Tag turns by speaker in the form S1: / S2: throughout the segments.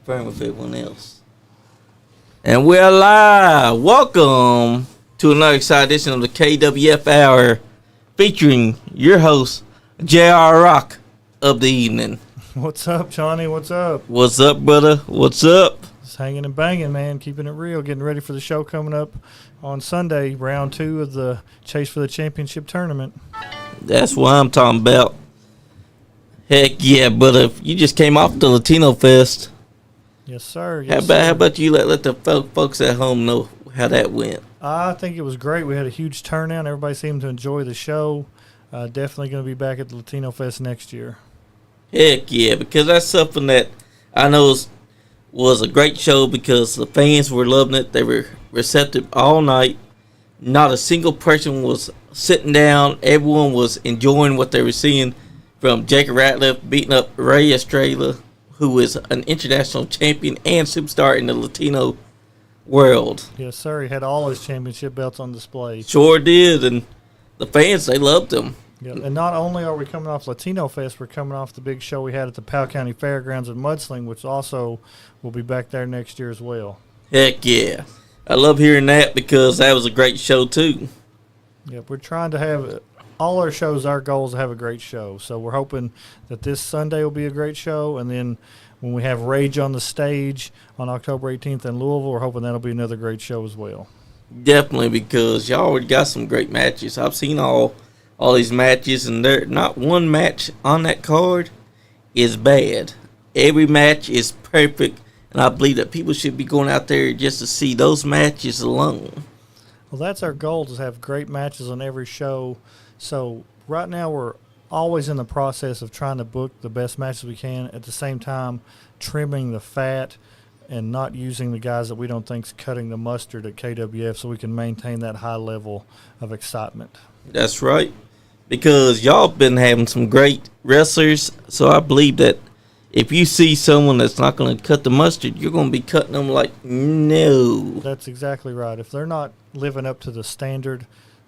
S1: confirm with everyone else. And we're live. Welcome to another exciting edition of the KWF Hour featuring your host, J.R. Rock of the evening.
S2: What's up, Johnny? What's up?
S1: What's up, brother? What's up?
S2: Just hanging and banging, man. Keeping it real. Getting ready for the show coming up on Sunday, round 2 of the Chase for the Championship tournament.
S1: That's what I'm talking about. Heck yeah, brother. You just came off the Latino Fest.
S2: Yes, sir.
S1: How about you let the folks at home know how that went?
S2: I think it was great. We had a huge turnout. Everybody seemed to enjoy the show. Definitely going to be back at the Latino Fest next year.
S1: Heck yeah, because that's something that I know was a great show because the fans were loving it. They were receptive all night. Not a single person was sitting down. Everyone was enjoying what they were seeing, from Jacob Ratliff beating up Ray Estrella, who is an international champion and superstar in the Latino world.
S2: Yes, sir. He had all his championship belts on display.
S1: Sure did, and the fans, they loved him.
S2: Yeah, and not only are we coming off Latino Fest, we're coming off the big show we had at the Powell County Fairgrounds in Mudsling, which also will be back there next year as well.
S1: Heck yeah. I love hearing that because that was a great show too.
S2: Yep, we're trying to have all our shows, our goal is to have a great show. So we're hoping that this Sunday will be a great show, and then when we have Rage on the stage on October 18th in Louisville, we're hoping that'll be another great show as well.
S1: Definitely, because y'all already got some great matches. I've seen all these matches, and there not one match on that card is bad. Every match is perfect, and I believe that people should be going out there just to see those matches alone.
S2: Well, that's our goal, to have great matches on every show. So right now we're always in the process of trying to book the best matches we can, at the same time trimming the fat and not using the guys that we don't think's cutting the mustard at KWF, so we can maintain that high level of excitement.
S1: That's right, because y'all been having some great wrestlers, so I believe that if you see someone that's not going to cut the mustard, you're going to be cutting them like, no.
S2: That's exactly right. If they're not living up to the standard,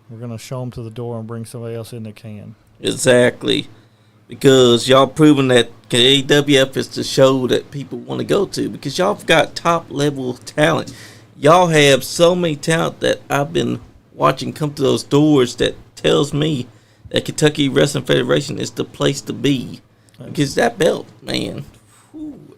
S2: we're going to show them to the door and bring somebody else in that can.
S1: Exactly. Because y'all proving that KWF is the show that people want to go to. Because y'all have got top-level talent. Y'all have so many talent that I've been watching come to those doors that tells me that Kentucky Wrestling Federation is the place to be. Because that belt, man,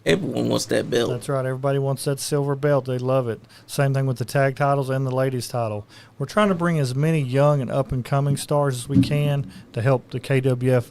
S1: everyone wants that belt.
S2: That's right. Everybody wants that silver belt. They love it. Same thing with the tag titles and the ladies title. We're trying to bring as many young and up-and-coming stars as we can to help the KWF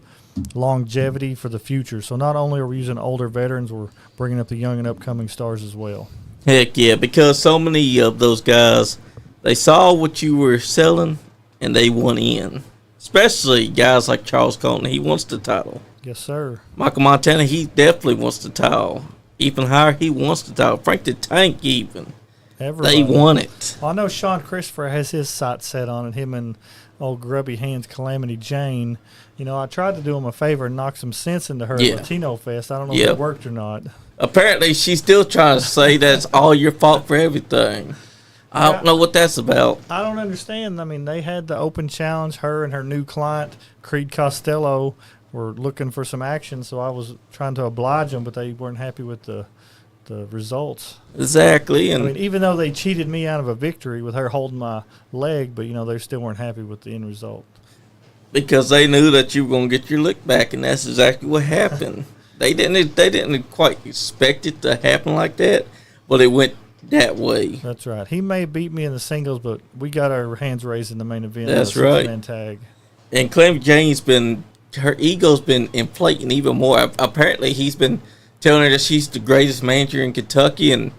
S2: longevity for the future. So not only are we using older veterans, we're bringing up the young and upcoming stars as well.
S1: Heck yeah, because so many of those guys, they saw what you were selling, and they went in. Especially guys like Charles Colton. He wants the title.
S2: Yes, sir.
S1: Michael Montana, he definitely wants the title. Ethan Hire, he wants the title. Frank the Tank, even.
S2: Everybody.
S1: They want it.
S2: Well, I know Sean Christopher has his sights set on it, him and old grubby hands Calamity Jane. You know, I tried to do him a favor and knock some sense into her at Latino Fest. I don't know if it worked or not.
S1: Apparently, she's still trying to say that's all your fault for everything. I don't know what that's about.
S2: I don't understand. I mean, they had the open challenge. Her and her new client, Creed Costello, were looking for some action, so I was trying to oblige them, but they weren't happy with the results.
S1: Exactly. And
S2: I mean, even though they cheated me out of a victory with her holding my leg, but, you know, they still weren't happy with the end result.
S1: Because they knew that you were going to get your lick back, and that's exactly what happened. They didn't quite expect it to happen like that, but it went that way.
S2: That's right. He may beat me in the singles, but we got our hands raised in the main event.
S1: That's right.
S2: Six-man tag. And
S1: Calamity Jane's her ego's been inflating even more. Apparently, he's been telling her that she's the greatest manager in Kentucky, and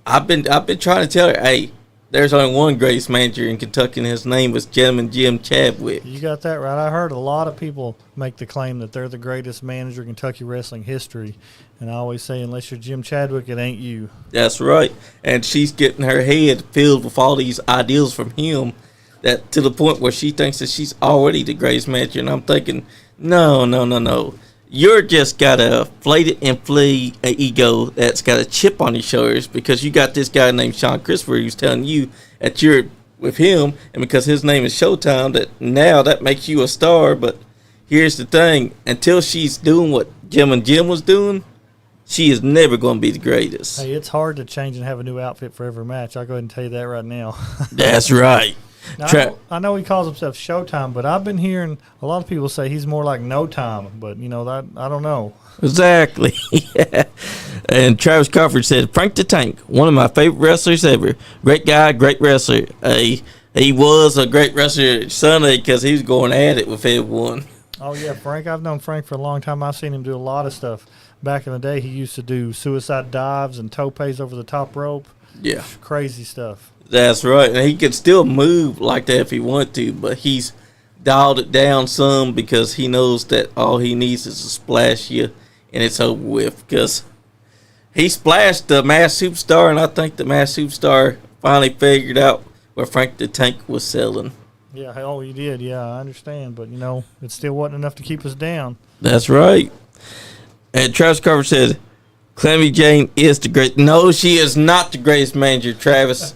S1: I've been trying to tell her, hey, there's only one greatest manager in Kentucky, and his name was Gentleman Jim Chadwick.
S2: You got that right. I heard a lot of people make the claim that they're the greatest manager in Kentucky wrestling history, and I always say, unless you're Jim Chadwick, it ain't you.
S1: That's right, and she's getting her head filled with all these ideals from him, that to the point where she thinks that she's already the greatest manager, and I'm thinking, no. You're just got a inflated ego that's got a chip on your shoulders because you got this guy named Sean Christopher who's telling you that you're with him, and because his name is Showtime, that now that makes you a star. But here's the thing, until she's doing what Jim and Jim was doing, she is never going to be the greatest.
S2: Hey, it's hard to change and have a new outfit for every match. I'll go ahead and tell you that right now.
S1: That's right.
S2: Now, I know he calls himself Showtime, but I've been hearing a lot of people say he's more like No Time. But, that I don't know.
S1: Exactly. Yeah. And Travis Crawford said, Frank the Tank, one of my favorite wrestlers ever. Great guy, great wrestler. He was a great wrestler Sunday because he was going at it with everyone.
S2: Oh, yeah, Frank. I've known Frank for a long time. I've seen him do a lot of stuff. Back in the day, he used to do suicide dives and topes over the top rope.
S1: Yeah.
S2: Crazy stuff.
S1: That's right. And he could still move like that if he wanted to, but he's dialed it down some because he knows that all he needs is to splash you and it's over with. Because he splashed the Masked Superstar, and I think the Masked Superstar finally figured out what Frank the Tank was selling.
S2: Yeah, he did. Yeah, I understand. But, it still wasn't enough to keep us down.
S1: That's right. And Travis Carver said, Calamity Jane is the great. No, she is not the greatest manager, Travis.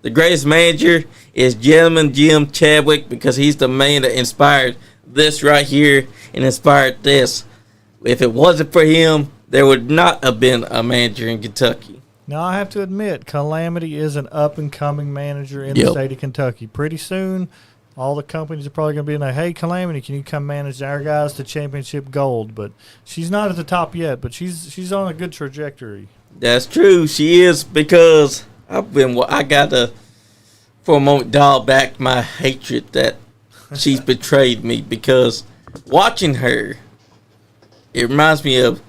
S1: The greatest manager is Gentleman Jim Chadwick because he's the man that inspired this right here and inspired this. If it wasn't for him, there would not have been a manager in Kentucky.
S2: Now, I have to admit, Calamity is an up-and-coming manager in the state of Kentucky. Pretty soon, all the companies are probably going to be like, hey, Calamity, can you come manage our guys to championship gold? But she's not at the top yet, but she's on a good trajectory.
S1: That's true. She is because I got to, for a moment, dial back my hatred that she's betrayed me because watching her, it reminds me of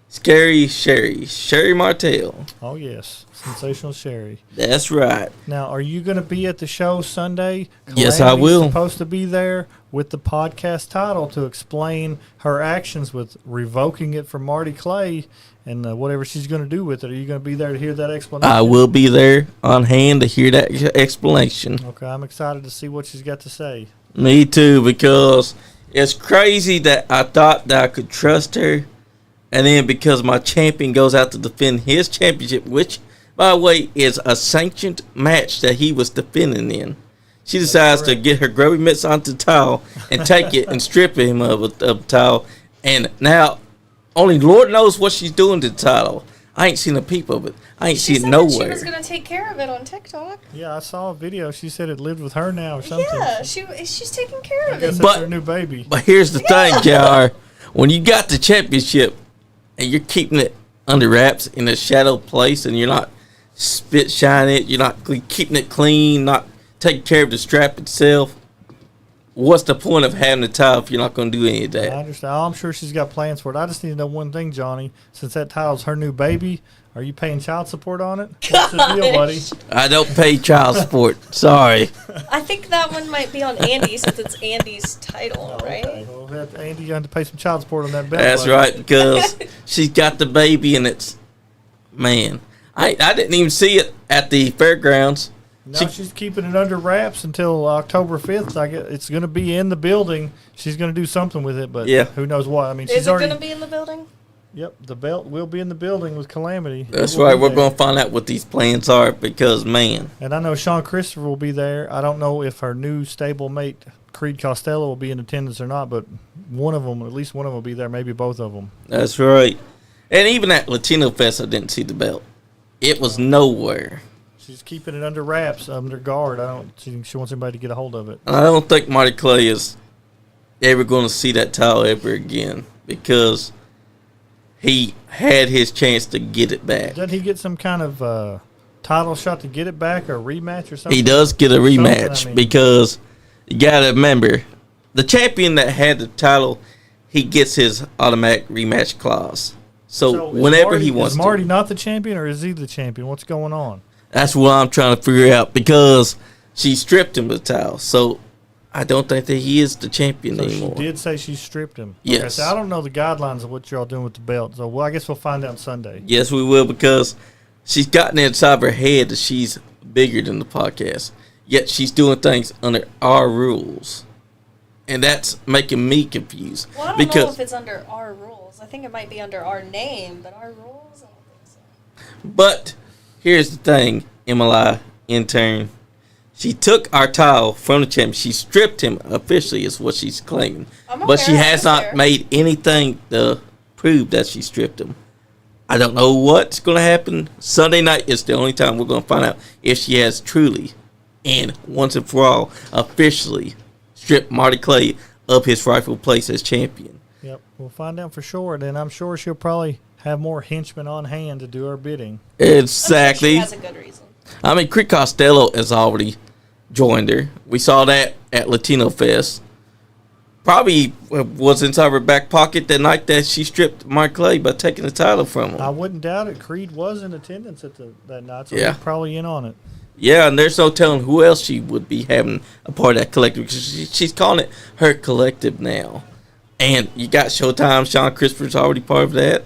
S1: Scary Sherry Martell.
S2: Oh, yes. Sensational Sherry.
S1: That's right.
S2: Now, are you going to be at the show Sunday?
S1: Yes, I will.
S2: Supposed to be there with the podcast title to explain her actions with revoking it from Marty Clay and whatever she's going to do with it. Are you going to be there to hear that explanation?
S1: I will be there on hand to hear that explanation.
S2: Okay, I'm excited to see what she's got to say.
S1: Me too, because it's crazy that I thought that I could trust her, and then because my champion goes out to defend his championship, which, by the way, is a sanctioned match that he was defending in. She decides to get her grubby mitts onto the towel and take it and strip him of the towel. And now, only Lord knows what she's doing to the towel. I ain't seen a peep of it. I ain't seen it nowhere.
S3: She was going to take care of it on TikTok.
S2: Yeah, I saw a video. She said it lived with her now or something.
S3: Yeah, she's taking care of
S2: I guess
S3: it.
S2: that's her new baby.
S1: But here's the thing, JR. When you got the championship and you're keeping it under wraps in a shadow place and you're not spit shining it, you're not keeping it clean, not taking care of the strap itself, what's the point of having the towel if you're not going to do any of that?
S2: I understand. I'm sure she's got plans for it. I just need to know one thing, Johnny. Since that towel's her new baby, are you paying child support on it? What's the deal, buddy?
S1: I don't pay child support. Sorry.
S3: I think that one might be on Andy since it's Andy's title, right?
S2: Okay. Well, Andy, you have to pay some child support on that belt.
S1: That's
S2: buddy.
S1: right, because she's got the baby and it's, man, I didn't even see it at the fairgrounds.
S2: No, she's keeping it under wraps until October 5th. I guess it's going to be in the building. She's going to do something with it, but who knows what. I mean,
S3: Is it going to be in the building?
S2: Yep, the belt will be in the building with Calamity.
S1: That's right. We're going to find out what these plans are because, man.
S2: And I know Sean Christopher will be there. I don't know if her new stablemate, Creed Costello, will be in attendance or not, but one of them, at least one of them will be there, maybe both of them.
S1: That's right. And even at Latino Fest, I didn't see the belt. It was nowhere.
S2: She's keeping it under wraps, under guard. She wants everybody to get a hold of it.
S1: And I don't think Marty Clay is ever going to see that towel ever again because he had his chance to get it back.
S2: Doesn't he get some kind of title shot to get it back or a rematch or something?
S1: He does get a rematch because you got to remember, the champion that had the title, he gets his automatic rematch clause. So whenever he wants to.
S2: Is Marty not the champion or is he the champion? What's going on?
S1: That's what I'm trying to figure out because she stripped him of the towel. So I don't think that he is the champion anymore.
S2: She did say she stripped him.
S1: Yes.
S2: Okay, so I don't know the guidelines of what you're all doing with the belt. So I guess we'll find out Sunday.
S1: Yes, we will because she's gotten inside of her head that she's bigger than the podcast. Yet she's doing things under our rules. And that's making me confused.
S3: Well, I don't know if it's under our rules. I think it might be under our name, but our rules, I don't think so.
S1: But here's the thing, Emili, intern. She took our towel from the champion. She stripped him officially is what she's claiming. But she has not made anything to prove that she stripped him. I don't know what's going to happen. Sunday night is the only time we're going to find out if she has truly and once and for all officially stripped Marty Clay of his rightful place as champion.
S2: Yep, we'll find out for sure. Then I'm sure she'll probably have more henchmen on hand to do her bidding.
S1: Exactly.
S3: She has a good reason.
S1: I mean, Creek Costello has already joined her. We saw that at Latino Fest. Probably was inside her back pocket that night that she stripped Mark Clay by taking the title from him.
S2: I wouldn't doubt it. Creed was in attendance at that night, so
S1: Yeah.
S2: he's probably in on it.
S1: Yeah, and there's no telling who else she would be having a part of that collective, because she's calling it her collective now. And you got Showtime. Sean Christopher's already part of that.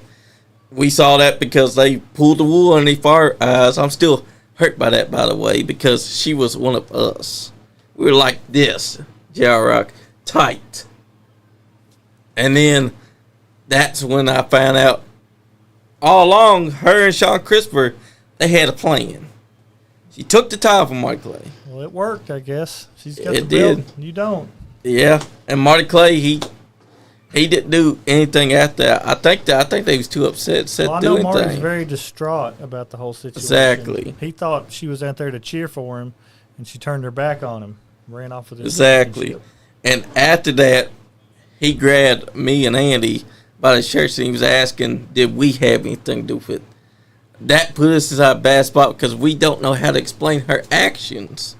S1: We saw that because they pulled the wool underneath our eyes. I'm still hurt by that, by the way, because she was one of us. We were like this, J.R. Rock, tight. And then that's when I found out all along, her and Sean Christopher, they had a plan. She took the title from Marty Clay.
S2: Well, it worked, I guess. She's got
S1: It
S2: the belt.
S1: did.
S2: You don't.
S1: Yeah, and Marty Clay, he didn't do anything after that. I think they was too upset to
S2: Well, I
S1: do
S2: know
S1: anything.
S2: Marty's very distraught about the whole situation.
S1: Exactly.
S2: He thought she was out there to cheer for him, and she turned her back on him, ran off with his
S1: Exactly.
S2: championship.
S1: And after that, he grabbed me and Andy by the shirts and he was asking, did we have anything to do with it? That put us in a bad spot because we don't know how to explain her actions.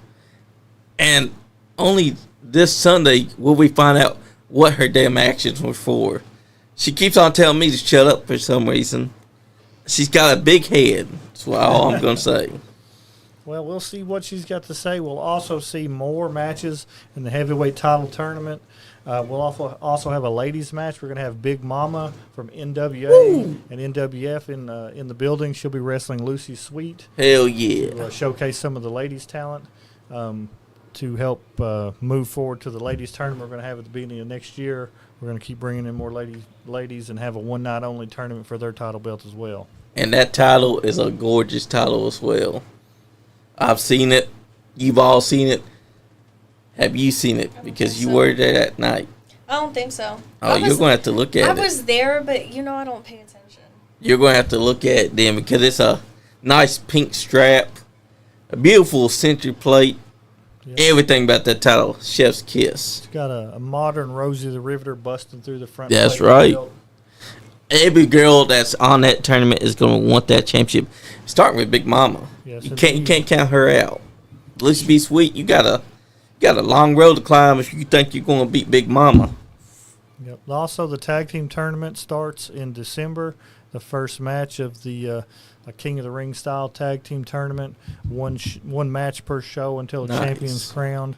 S1: And only this Sunday will we find out what her damn actions were for. She keeps on telling me to shut up for some reason. She's got a big head. That's all I'm going to say.
S2: Well, we'll see what she's got to say. We'll also see more matches in the heavyweight title tournament. We'll also have a ladies match. We're going to have Big Mama from NWA and NWF in the building. She'll be wrestling Lucy Sweet.
S1: Hell yeah.
S2: To showcase some of the ladies' talent to help move forward to the ladies' tournament we're going to have at the beginning of next year. We're going to keep bringing in more ladies and have a one-night-only tournament for their title belt as well.
S1: And that title is a gorgeous title as well. I've seen it. You've all seen it. Have you seen it? Because you were there that night.
S3: I don't think so.
S1: Oh, you're going to have to look at it.
S3: I was there, but I don't pay attention.
S1: You're going to have to look at it then because it's a nice pink strap, a beautiful center plate, everything about that title, chef's kiss.
S2: It's got a modern Rosie the Riveter busting through the front.
S1: That's
S2: plate of the
S1: right.
S2: belt.
S1: Every girl that's on that tournament is going to want that championship. Starting with Big Mama.
S2: Yes,
S1: you
S2: indeed.
S1: can't count her out. Lucy B. Sweet, you got a long road to climb if you think you're going to beat Big Mama.
S2: Yep. Also, the tag team tournament starts in December. The first match of the King of the Ring style tag team tournament. One match per show until the champion's crowned.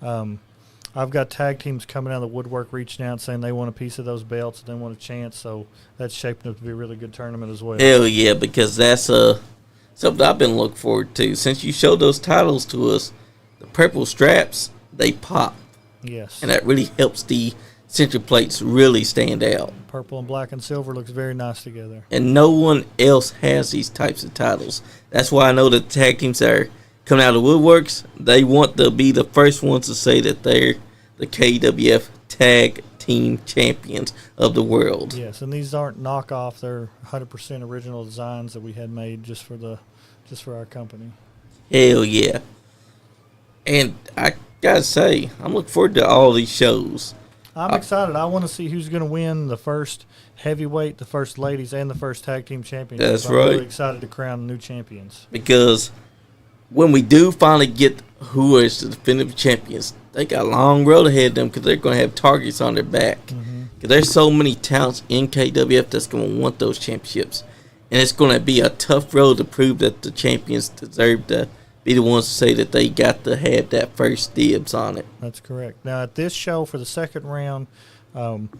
S2: I've got tag teams coming out of the woodwork reaching out saying they want a piece of those belts and they want a chance. So that's shaping up to be a really good tournament as well.
S1: Hell yeah, because that's something I've been looking forward to. Since you showed those titles to us, the purple straps, they pop.
S2: Yes.
S1: And that really helps the center plates really stand out.
S2: Purple and black and silver looks very nice together.
S1: And no one else has these types of titles. That's why I know the tag teams that are coming out of the woodworks, they want to be the first ones to say that they're the KWF Tag Team Champions of the world.
S2: Yes, and these aren't knockoff. They're 100% original designs that we had made just for our company.
S1: Hell yeah. And I gotta say, I'm looking forward to all these shows.
S2: I'm excited. I want to see who's going to win the first heavyweight, the first ladies, and the first tag team championship.
S1: That's
S2: I'm
S1: right.
S2: really excited to crown new champions.
S1: Because when we do finally get who is the definitive champions, they got a long road ahead of them because they're going to have targets on their back. Because there's so many talents in KWF that's going to want those championships. And it's going to be a tough road to prove that the champions deserve to be the ones to say that they got to have that first dibs on it.
S2: That's correct. Now, at this show for the second round,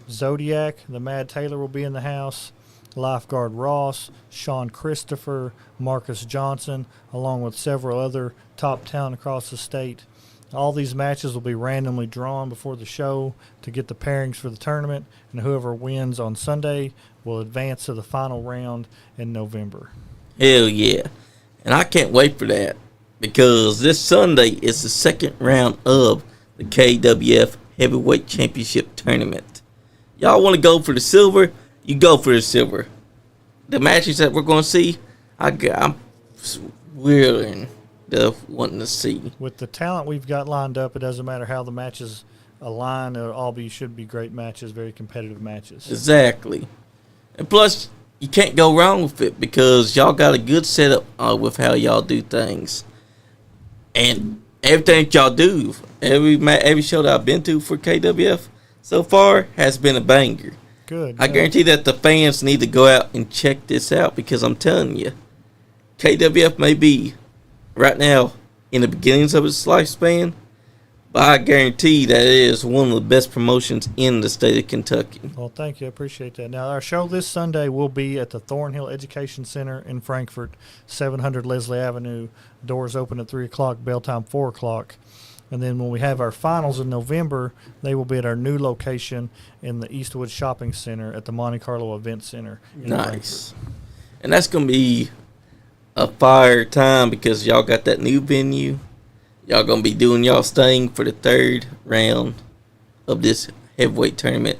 S2: Zodiac, the Mad Taylor will be in the house, Lifeguard Ross, Sean Christopher, Marcus Johnson, along with several other top talent across the state. All these matches will be randomly drawn before the show to get the pairings for the tournament, and whoever wins on Sunday will advance to the final round in November.
S1: Hell yeah. And I can't wait for that because this Sunday is the second round of the KWF Heavyweight Championship Tournament. Y'all want to go for the silver? You go for the silver. the matches that we're going to see, I'm willing to wanting to see.
S2: With the talent we've got lined up, it doesn't matter how the matches align. Should be great matches, very competitive matches.
S1: Exactly. And plus, you can't go wrong with it because y'all got a good setup with how y'all do things. And everything that y'all do, every show that I've been to for KWF so far has been a banger.
S2: Good.
S1: I guarantee that the fans need to go out and check this out because I'm telling you, KWF may be right now in the beginnings of its lifespan, but I guarantee that it is one of the best promotions in the state of Kentucky.
S2: Well, thank you. I appreciate that. Now, our show this Sunday will be at the Thornhill Education Center in Frankfort, 700 Leslie Avenue. Doors open at 3 o'clock, bell time 4 o'clock. And then when we have our finals in November, they will be at our new location in the Eastwood Shopping Center at the Monte Carlo Event Center.
S1: Nice. And that's going to be a fire time because y'all got that new venue. Y'all going to be doing y'all's thing for the third round of this heavyweight tournament.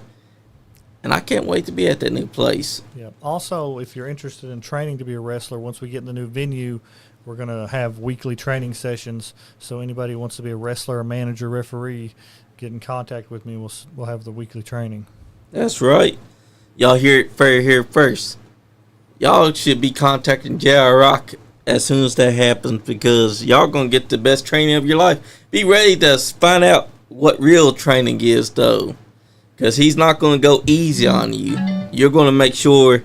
S1: And I can't wait to be at that new place.
S2: Yeah. Also, if you're interested in training to be a wrestler, once we get in the new venue, we're going to have weekly training sessions. So anybody who wants to be a wrestler, a manager, referee, get in contact with me. We'll have the weekly training.
S1: That's right. Y'all hear it here first. Y'all should be contacting J.R. Rock as soon as that happens because y'all going to get the best training of your life. Be ready to find out what real training is, though, because he's not going to go easy on you. You're going to make sure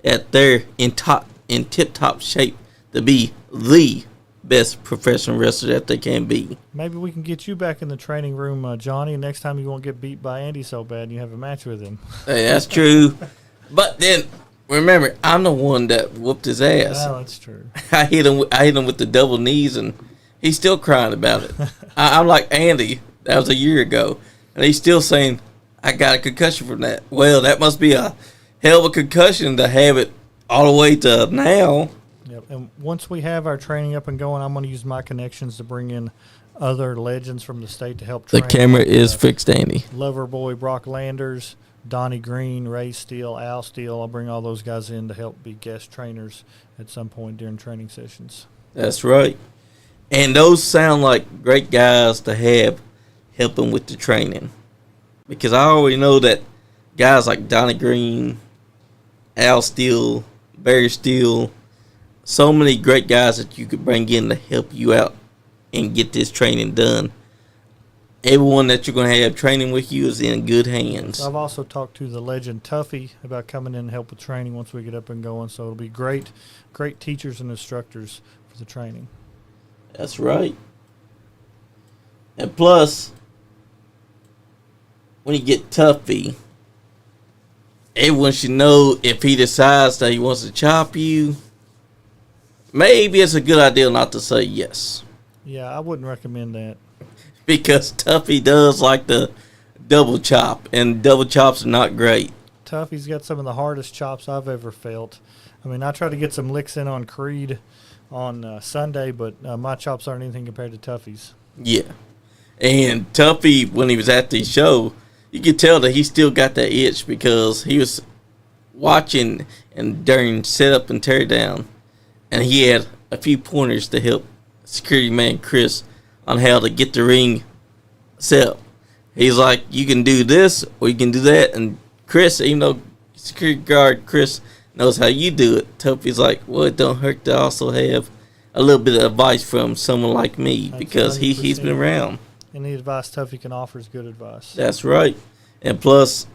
S1: that they're in tip-top shape to be the best professional wrestler that they can be.
S2: Maybe we can get you back in the training room, Johnny. Next time you won't get beat by Andy so bad and you have a match with him.
S1: Hey, that's true. But then, remember, I'm the one that whooped his ass.
S2: Oh, that's true.
S1: I hit him with the double knees, and he's still crying about it. I'm like, Andy, that was a year ago, and he's still saying, I got a concussion from that. Well, that must be a hell of a concussion to have it all the way to now.
S2: Yep. And once we have our training up and going, I'm going to use my connections to bring in other legends from the state to help train.
S1: The camera is fixed, Andy.
S2: Loverboy Brock Landers, Donnie Green, Ray Steele, Al Steele. I'll bring all those guys in to help be guest trainers at some point during training sessions.
S1: That's right. And those sound like great guys to have helping with the training. Because I already know that guys like Donnie Green, Al Steele, Barry Steele, so many great guys that you could bring in to help you out and get this training done. Everyone that you're going to have training with you is in good hands.
S2: I've also talked to the legend Tuffy about coming in and help with training once we get up and going. So it'll be great teachers and instructors for the training.
S1: That's right. And plus, when you get Tuffy, everyone should know if he decides that he wants to chop you, maybe it's a good idea not to say yes.
S2: Yeah, I wouldn't recommend that.
S1: Because Tuffy does like the double chop, and double chops are not great.
S2: Tuffy's got some of the hardest chops I've ever felt. I mean, I tried to get some licks in on Creed on Sunday, but my chops aren't anything compared to Tuffy's.
S1: Yeah. And Tuffy, when he was at the show, you could tell that he still got that itch because he was watching and during setup and tear down, and he had a few pointers to help security man Chris on how to get the ring set up. He's like, you can do this or you can do that. And Chris, even though security guard Chris knows how you do it, Tuffy's like, well, it don't hurt to also have a little bit of advice from someone like me because he's been around.
S2: Any advice Tuffy can offer is good advice.
S1: That's right. And plus,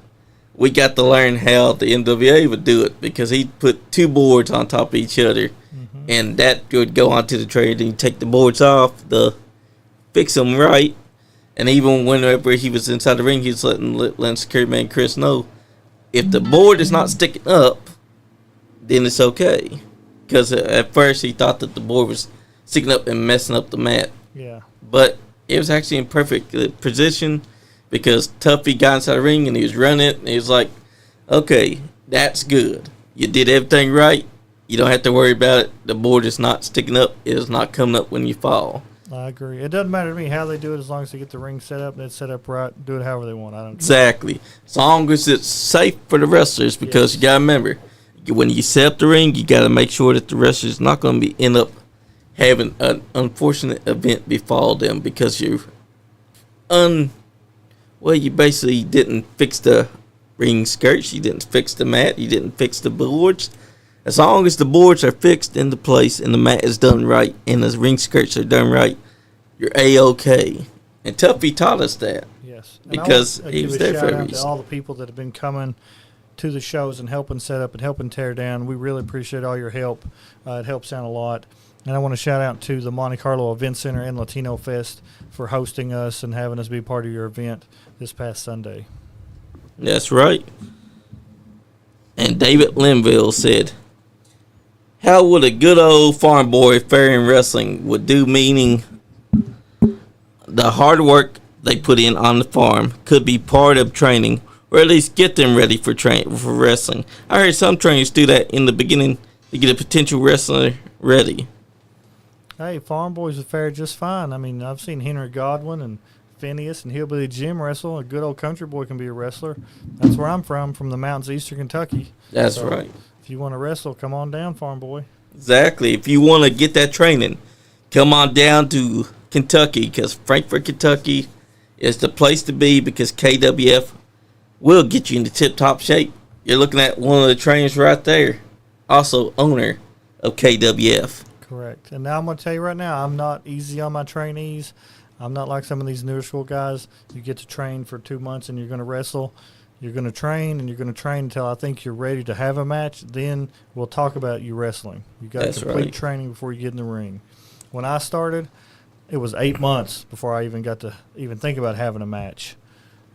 S1: we got to learn how the NWA would do it because he'd put two boards on top of each other. Mm-hmm. And that would go onto the tray. Then you take the boards off, fix them right. And even whenever he was inside the ring, he was letting security man Chris know if the board is not sticking up, then it's okay. Because at first he thought that the board was sticking up and messing up the mat.
S2: Yeah.
S1: But it was actually in perfect position because Tuffy got inside the ring and he was running it. And he was like, okay, that's good. You did everything right. You don't have to worry about it. The board is not sticking up. It is not coming up when you fall.
S2: I agree. It doesn't matter to me how they do it as long as they get the ring set up and it's set up right. Do it however they want. I don't care.
S1: Exactly. As long as it's safe for the wrestlers because you got to remember, when you set up the ring, you got to make sure that the wrestler's not going to end up having an unfortunate event befall them because you basically didn't fix the ring skirts, you didn't fix the mat, you didn't fix the boards. As long as the boards are fixed into place and the mat is done right and the ring skirts are done right, you're A-OK. And Tuffy taught us that.
S2: Yes.
S1: Because he was there for a
S2: reason.
S1: reason.
S2: To all the people that have been coming to the shows and helping set up and helping tear down. We really appreciate all your help. It helps out a lot. And I want to shout out to the Monte Carlo Event Center and Latino Fest for hosting us and having us be part of your event this past Sunday.
S1: That's right. And David Linville said, how would a good old farm boy fare in wrestling would do, meaning the hard work they put in on the farm could be part of training, or at least get them ready for wrestling. I heard some trainers do that in the beginning to get a potential wrestler ready.
S2: Hey, farm boys would fare just fine. I mean, I've seen Henry Godwin and Phineas and Hillbilly Jim wrestle. A good old country boy can be a wrestler. That's where I'm from the mountains of eastern Kentucky.
S1: That's right.
S2: If you want to wrestle, come on down, farm boy.
S1: Exactly. If you want to get that training, come on down to Kentucky, because Frankfort, Kentucky is the place to be, because KWF will get you into tip-top shape. You're looking at one of the trainers right there, also owner of KWF.
S2: Correct. And now I'm going to tell you right now, I'm not easy on my trainees. I'm not like some of these newer school guys. You get to train for 2 months and you're going to wrestle. You're going to train, and you're going to train until I think you're ready to have a match. Then we'll talk about you wrestling. You got to complete training before you get in the ring. When I started, it was 8 months before I even got to even think about having a match.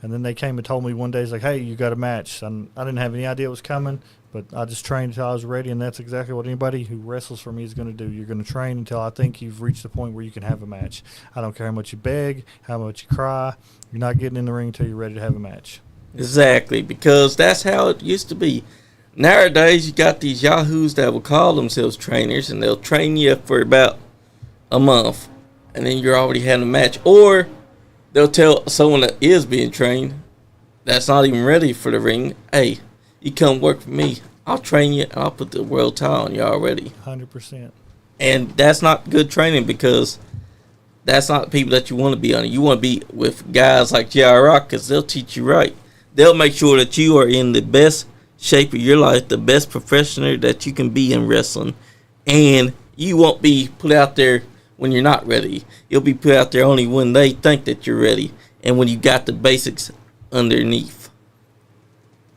S2: And then they came and told me one day, it's like, hey, you got a match. And I didn't have any idea it was coming, but I just trained until I was ready, and that's exactly what anybody who wrestles for me is going to do. You're going to train until I think you've reached the point where you can have a match. I don't care how much you beg, how much you cry. You're not getting in the ring until you're ready to have a match.
S1: Exactly, because that's how it used to be. Nowadays, you got these yahoos that will call themselves trainers, and they'll train you for about a month, and then you're already having a match. Or they'll tell someone that is being trained that's not even ready for the ring, hey, you come work for me. I'll train you, and I'll put the world title on you already.
S2: 100%.
S1: And that's not good training, because that's not the people that you want to be on. You want to be with guys like J.R. Rock, because they'll teach you right. They'll make sure that you are in the best shape of your life, the best professional that you can be in wrestling. And you won't be put out there when you're not ready. You'll be put out there only when they think that you're ready, and when you got the basics underneath.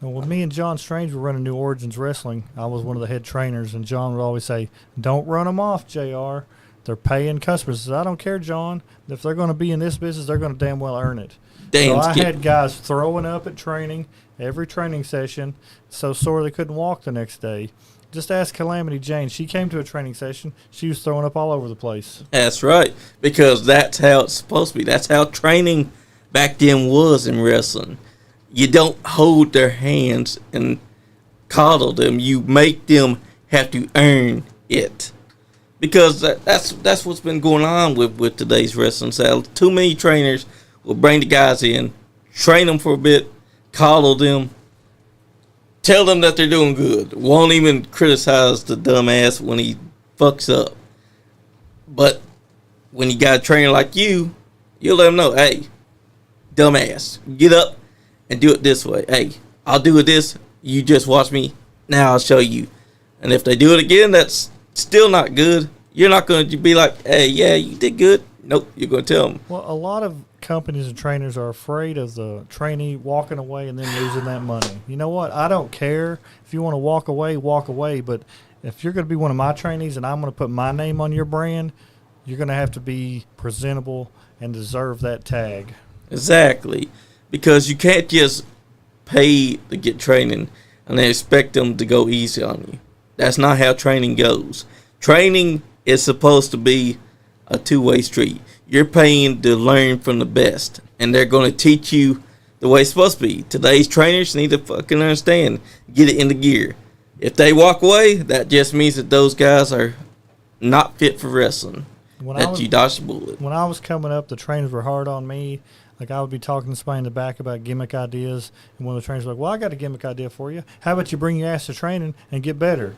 S2: Well, when me and John Strange were running New Origins Wrestling, I was one of the head trainers, and John would always say, don't run them off, JR. They're paying customers. I said, I don't care, John. If they're going to be in this business, they're going to damn well earn it. So I had guys throwing up at training, every training session, so sore they couldn't walk the next day. Just ask Calamity Jane. She came to a training session. She was throwing up all over the place.
S1: That's right, because that's how it's supposed to be. That's how training back then was in wrestling. You don't hold their hands and coddle them. You make them have to earn it. Because that's what's been going on with today's wrestling style. Too many trainers will bring the guys in, train them for a bit, coddle them, tell them that they're doing good. Won't even criticize the dumbass when he fucks up. But when you got a trainer like you, you'll let them know, hey, dumbass, get up and do it this way. Hey, I'll do it this. You just watch me. Now I'll show you. And if they do it again, that's still not good. You're not going to be like, hey, yeah, you did good. Nope, you're going to tell them.
S2: Well, a lot of companies and trainers are afraid of the trainee walking away and then losing that money. You know what? I don't care. If you want to walk away. But if you're going to be one of my trainees and I'm going to put my name on your brand, you're going to have to be presentable and deserve that tag.
S1: Exactly. Because you can't just pay to get training and then expect them to go easy on you. That's not how training goes. Training is supposed to be a two-way street. You're paying to learn from the best, and they're going to teach you the way it's supposed to be. Today's trainers need to fucking understand, get it into gear. If they walk away, that just means that those guys are not fit for wrestling. You dodged the bullet.
S2: When I was coming up, the trainers were hard on me. Like I would be talking to somebody in the back about gimmick ideas, and one of the trainers was like, "Well, I got a gimmick idea for you. How about you bring your ass to training and get better?"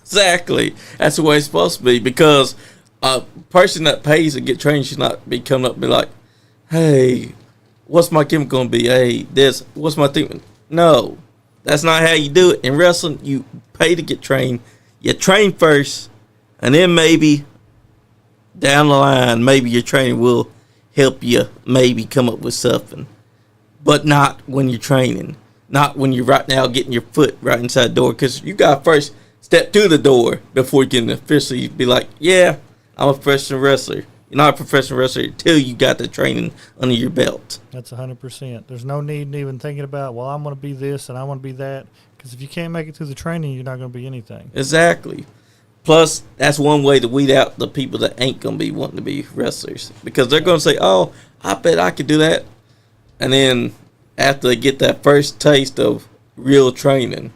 S1: Exactly. That's the way it's supposed to be, because a person that pays to get trained should not be coming up and be like, "Hey, what's my gimmick going to be? Hey, this, what's my thing?" No, that's not how you do it. In wrestling, you pay to get trained. You train first, and then maybe down the line, maybe your training will help you maybe come up with something. But not when you're training. Not when you're right now getting your foot right inside the door. Because you got to first step through the door before you can officially be like, yeah, I'm a professional wrestler. You're not a professional wrestler until you got the training under your belt.
S2: That's 100%. There's no need in even thinking about, well, I'm going to be this and I want to be that. Because if you can't make it through the training, you're not going to be anything.
S1: Exactly. Plus, that's one way to weed out the people that ain't going to be wanting to be wrestlers. Because they're going to say, oh, I bet I could do that. And then after they get that first taste of real training,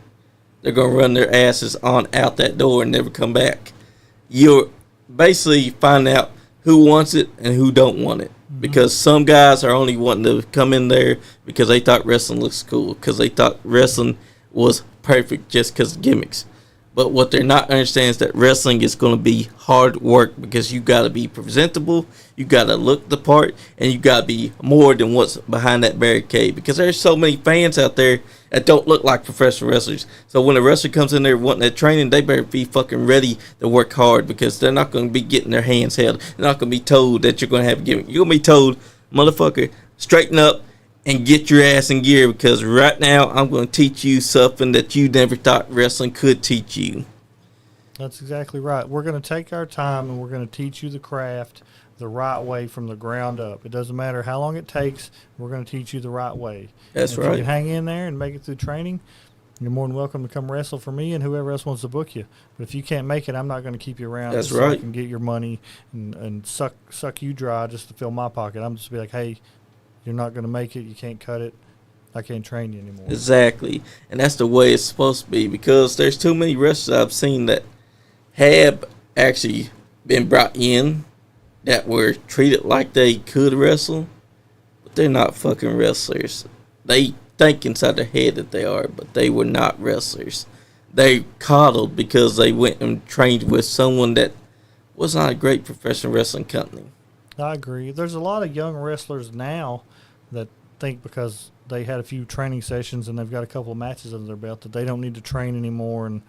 S1: they're going to run their asses on out that door and never come back. You're basically finding out who wants it and who don't want it. Mm-hmm. Because some guys are only wanting to come in there because they thought wrestling looks cool. Because they thought wrestling was perfect just because of gimmicks. But what they're not understanding is that wrestling is going to be hard work, because you got to be presentable, you got to look the part, and you got to be more than what's behind that barricade. Because there's so many fans out there that don't look like professional wrestlers. So when a wrestler comes in there wanting that training, they better be fucking ready to work hard, because they're not going to be getting their hands held. They're not going to be told that you're going to have a gimmick. You're going to be told, motherfucker, straighten up and get your ass in gear, because right now I'm going to teach you something that you never thought wrestling could teach you.
S2: That's exactly right. We're going to take our time and we're going to teach you the craft the right way from the ground up. It doesn't matter how long it takes. We're going to teach you the right way.
S1: That's right.
S2: If you can hang in there and make it through training, you're more than welcome to come wrestle for me and whoever else wants to book you. But if you can't make it, I'm not going to keep you around.
S1: That's
S2: so
S1: right.
S2: I can get your money and suck you dry just to fill my pocket. I'm just be like, hey, you're not going to make it. You can't cut it. I can't train you anymore.
S1: Exactly. And that's the way it's supposed to be, because there's too many wrestlers I've seen that have actually been brought in that were treated like they could wrestle, but they're not fucking wrestlers. They think inside their head that they are, but they were not wrestlers. They coddled because they went and trained with someone that was not a great professional wrestling company.
S2: I agree. There's a lot of young wrestlers now that think because they had a few training sessions and they've got a couple of matches under their belt that they don't need to train anymore, and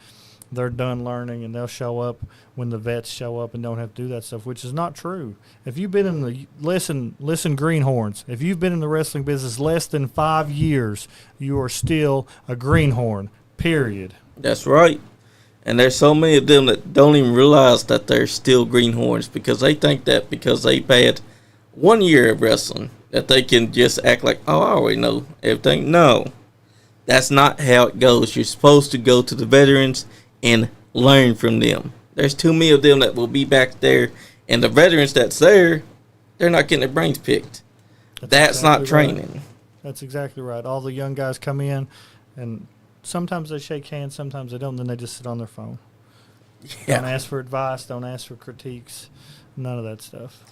S2: they're done learning, and they'll show up when the vets show up and don't have to do that stuff, which is not true. If you've been in the listen greenhorns, if you've been in the wrestling business less than 5 years, you are still a greenhorn, period.
S1: That's right. And there's so many of them that don't even realize that they're still greenhorns, because they think that because they've had 1 year of wrestling that they can just act like, oh, I already know everything. No, that's not how it goes. You're supposed to go to the veterans and learn from them. There's too many of them that will be back there, and the veterans that's there, they're not getting their brains picked. That's exactly not training.
S2: Right. That's exactly right. All the young guys come in, and sometimes they shake hands, sometimes they don't, then they just sit on their phone. Yeah. Don't ask for advice, don't ask for critiques, none of that stuff.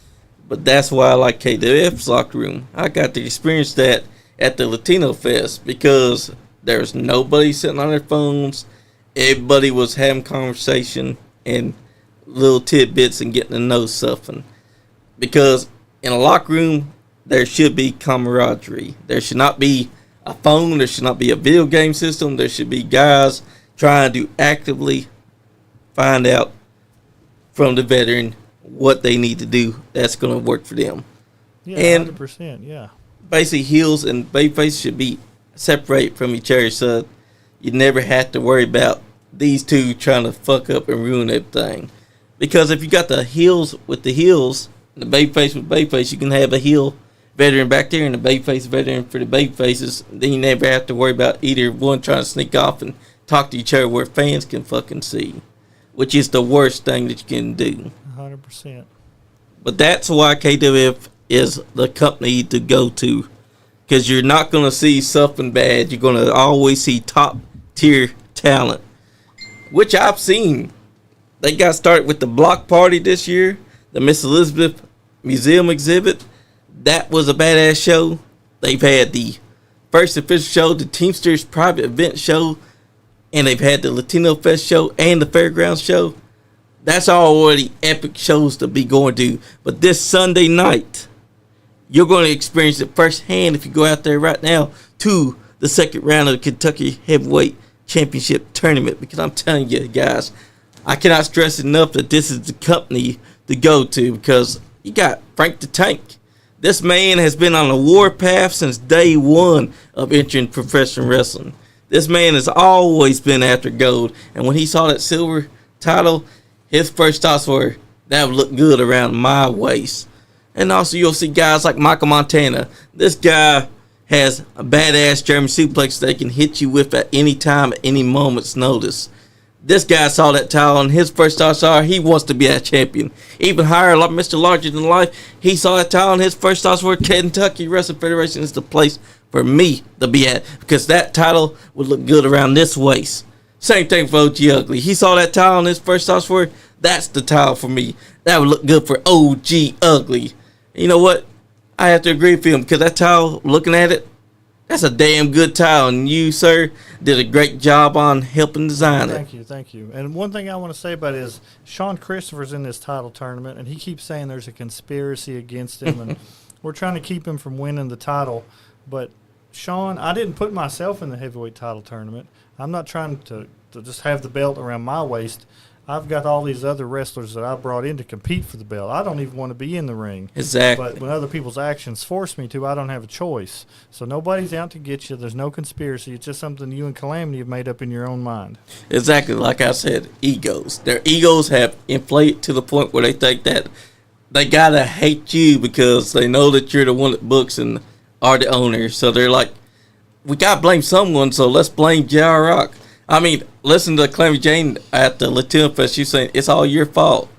S1: But that's why I like KWF's locker room. I got to experience that at the Latino Fest, because there's nobody sitting on their phones. Everybody was having conversation and little tidbits and getting to know something. Because in a locker room, there should be camaraderie. There should not be a phone. There should not be a video game system. There should be guys trying to actively find out from the veteran what they need to do that's going to work for them.
S2: Yeah,
S1: and
S2: 100%, yeah.
S1: Basically, heels and babyface should be separate from each other, so you never have to worry about these two trying to fuck up and ruin everything. Because if you got the heels with the heels, and the babyface with babyface, you can have a heel veteran back there and a babyface veteran for the babyfaces. Then you never have to worry about either one trying to sneak off and talk to each other where fans can fucking see, which is the worst thing that you can do.
S2: 100%.
S1: But that's why KWF is the company to go to, because you're not going to see something bad. You're going to always see top tier talent, which I've seen. They got started with the block party this year, the Miss Elizabeth Museum exhibit. that was a badass show. They've had the first official show, the Teamsters private event show, and they've had the Latino Fest show and the Fairgrounds show. That's already epic shows to be going to. But this Sunday night, you're going to experience it firsthand if you go out there right now to the second round of the Kentucky Heavyweight Championship Tournament. Because I'm telling you guys, I cannot stress enough that this is the company to go to, because you got Frank the Tank. This man has been on a warpath since day one of entering professional wrestling. This man has always been after gold. And when he saw that silver title, his first thoughts were, that would look good around my waist. And also you'll see guys like Michael Montana. This guy has a badass German suplex that they can hit you with at any time, at any moment's notice. This guy saw that title, and his first thoughts are he wants to be that champion. Even higher, like Mr. Larger Than Life, he saw that title, and his first thoughts were Kentucky Wrestling Federation is the place for me to be at, because that title would look good around this waist. Same thing for OG Ugly. He saw that title, and his first thoughts were, that's the title for me. That would look good for OG Ugly. You know what? I have to agree with him, because that title, looking at it, that's a damn good title, and you, sir, did a great job on helping design it.
S2: Thank you. And one thing I want to say about it is Sean Christopher's in this title tournament, and he keeps saying there's a conspiracy against him, and we're trying to keep him from winning the title. But, Sean, I didn't put myself in the heavyweight title tournament. I'm not trying to just have the belt around my waist. I've got all these other wrestlers that I brought in to compete for the belt. I don't even want to be in the ring.
S1: Exactly.
S2: But when other people's actions force me to, I don't have a choice. So nobody's out to get you. There's no conspiracy. It's just something you and Calamity have made up in your own mind.
S1: Exactly. Like I said, egos. Their egos have inflated to the point where they think that they got to hate you because they know that you're the one that books and are the owner. So they're like, we got to blame someone, so let's blame J.R. Rock. I mean, listen to Calamity Jane at the Latino Fest. She's saying it's all your fault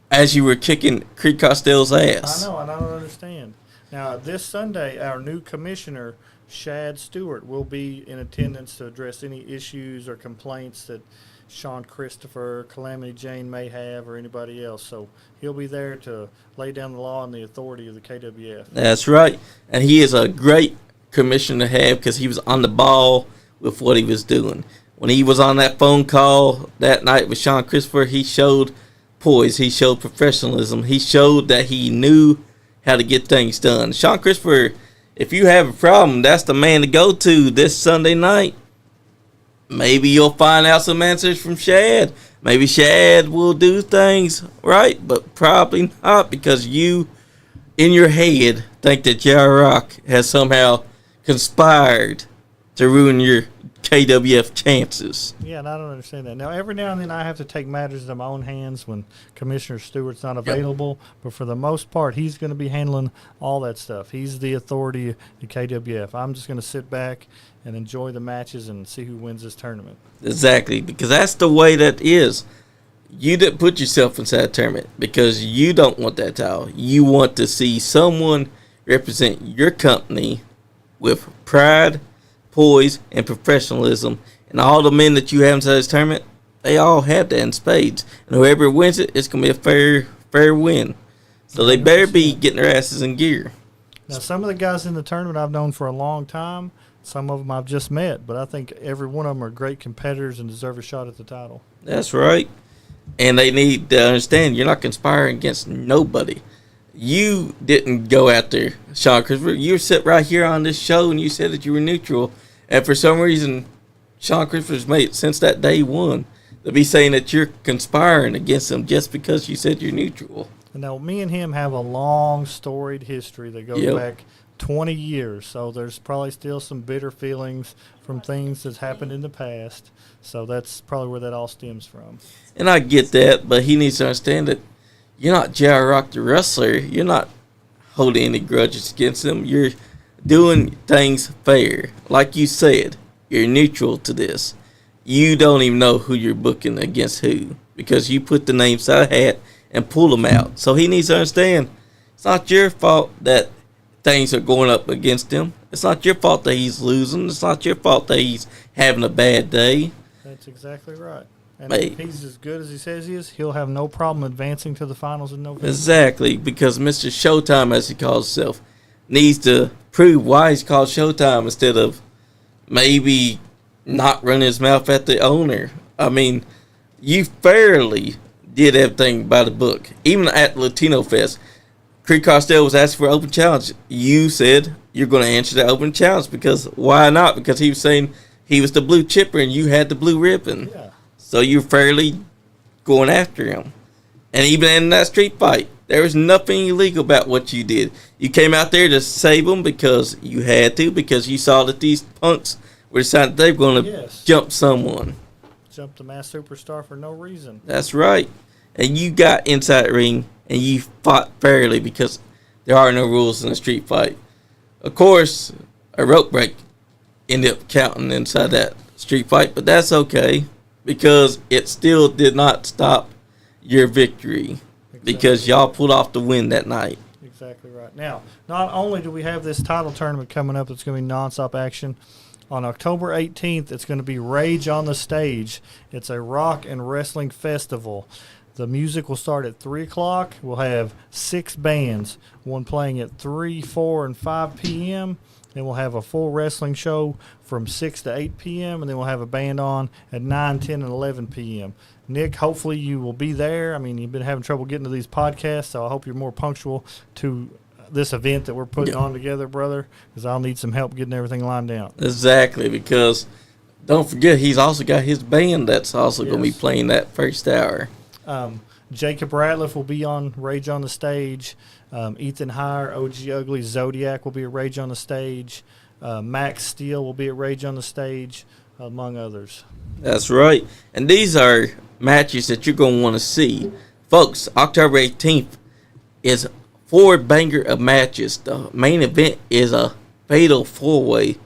S1: as you were kicking Creed Costello's ass.
S2: I know, and I don't understand. Now, this Sunday, our new commissioner, Shad Stewart, will be in attendance to address any issues or complaints that Sean Christopher, Calamity Jane may have, or anybody else. So he'll be there to lay down the law and the authority of the KWF.
S1: That's right. And he is a great commissioner to have because he was on the ball with what he was doing. When he was on that phone call that night with Sean Christopher, he showed poise. He showed professionalism. He showed that he knew how to get things done. Sean Christopher, if you have a problem, that's the man to go to this Sunday night. Maybe you'll find out some answers from Shad. Maybe Shad will do things right, but probably not, because you, in your head, think that J.R. Rock has somehow conspired to ruin your KWF chances.
S2: Yeah, and I don't understand that. Now, every now and then I have to take matters into my own hands when Commissioner Stewart's not available, but for the most part, he's going to be handling all that stuff. He's the authority of the KWF. I'm just going to sit back and enjoy the matches and see who wins this tournament.
S1: Exactly, because that's the way that is. You didn't put yourself inside a tournament because you don't want that title. You want to see someone represent your company with pride, poise, and professionalism. And all the men that you have inside this tournament, they all have that in spades. And whoever wins it, it's going to be a fair win. So they better be getting their asses in gear.
S2: Now, some of the guys in the tournament I've known for a long time. Some of them I've just met. But I think every one of them are great competitors and deserve a shot at the title.
S1: That's right. And they need to understand you're not conspiring against nobody. You didn't go out there, Sean Christopher. You sit right here on this show and you said that you were neutral. And for some reason, Sean Christopher's made it since that day one to be saying that you're conspiring against him just because you said you're neutral.
S2: Now, me and him have a long, storied history that goes back 20 years. So there's probably still some bitter feelings from things that's happened in the past. So that's probably where that all stems from.
S1: And I get that, but he needs to understand that you're not J.R. Rock the wrestler. You're not holding any grudges against him. You're doing things fair. Like you said, you're neutral to this. You don't even know who you're booking against who because you put the names out of a hat and pull them out. So he needs to understand it's not your fault that things are going up against him. It's not your fault that he's losing. It's not your fault that he's having a bad day.
S2: That's exactly right. And if he's as good as he says he is, he'll have no problem advancing to the finals in November.
S1: Exactly, because Mr. Showtime, as he calls himself, needs to prove why he's called Showtime instead of maybe not running his mouth at the owner. I mean, you fairly did everything by the book. Even at Latino Fest, Creed Costello was asking for open challenge. You said you're going to answer the open challenge because why not? Because he was saying he was the blue chipper and you had the blue ribbon.
S2: Yeah.
S1: So you're fairly going after him. And even in that street fight, there was nothing illegal about what you did. You came out there to save them because you had to, because you saw that these punks were deciding they were going to jump someone.
S2: Jump the Masked Superstar for no reason.
S1: That's right. And you got inside the ring and you fought fairly because there are no rules in a street fight. Of course, a rope break ended up counting inside that street fight, but that's okay because it still did not stop your victory. Exactly. Because y'all pulled off the win that night.
S2: Exactly right. Now, not only do we have this title tournament coming up that's going to be nonstop action, on October 18th, it's going to be Rage on the Stage. It's a rock and wrestling festival. The music will start at 3 o'clock. We'll have 6 bands, one playing at 3, 4, and 5 p.m. Then we'll have a full wrestling show from 6 to 8 p.m., and then we'll have a band on at 9, 10, and 11 p.m. Nick, hopefully you will be there. I mean, you've been having trouble getting to these podcasts, so I hope you're more punctual to this event that we're putting on together, brother, because I'll need some help getting everything lined out.
S1: Exactly, because don't forget, he's also got his band that's also going to be playing that first hour.
S2: Jacob Ratliff will be on Rage on the Stage. Ethan Heyer, OG Ugly, Zodiac will be at Rage on the Stage. Max Steele will be at Rage on the Stage, among others.
S1: That's right. And these are matches that you're going to want to see. Folks, October 18th is 4 banger of matches. The main event is a fatal 4-way.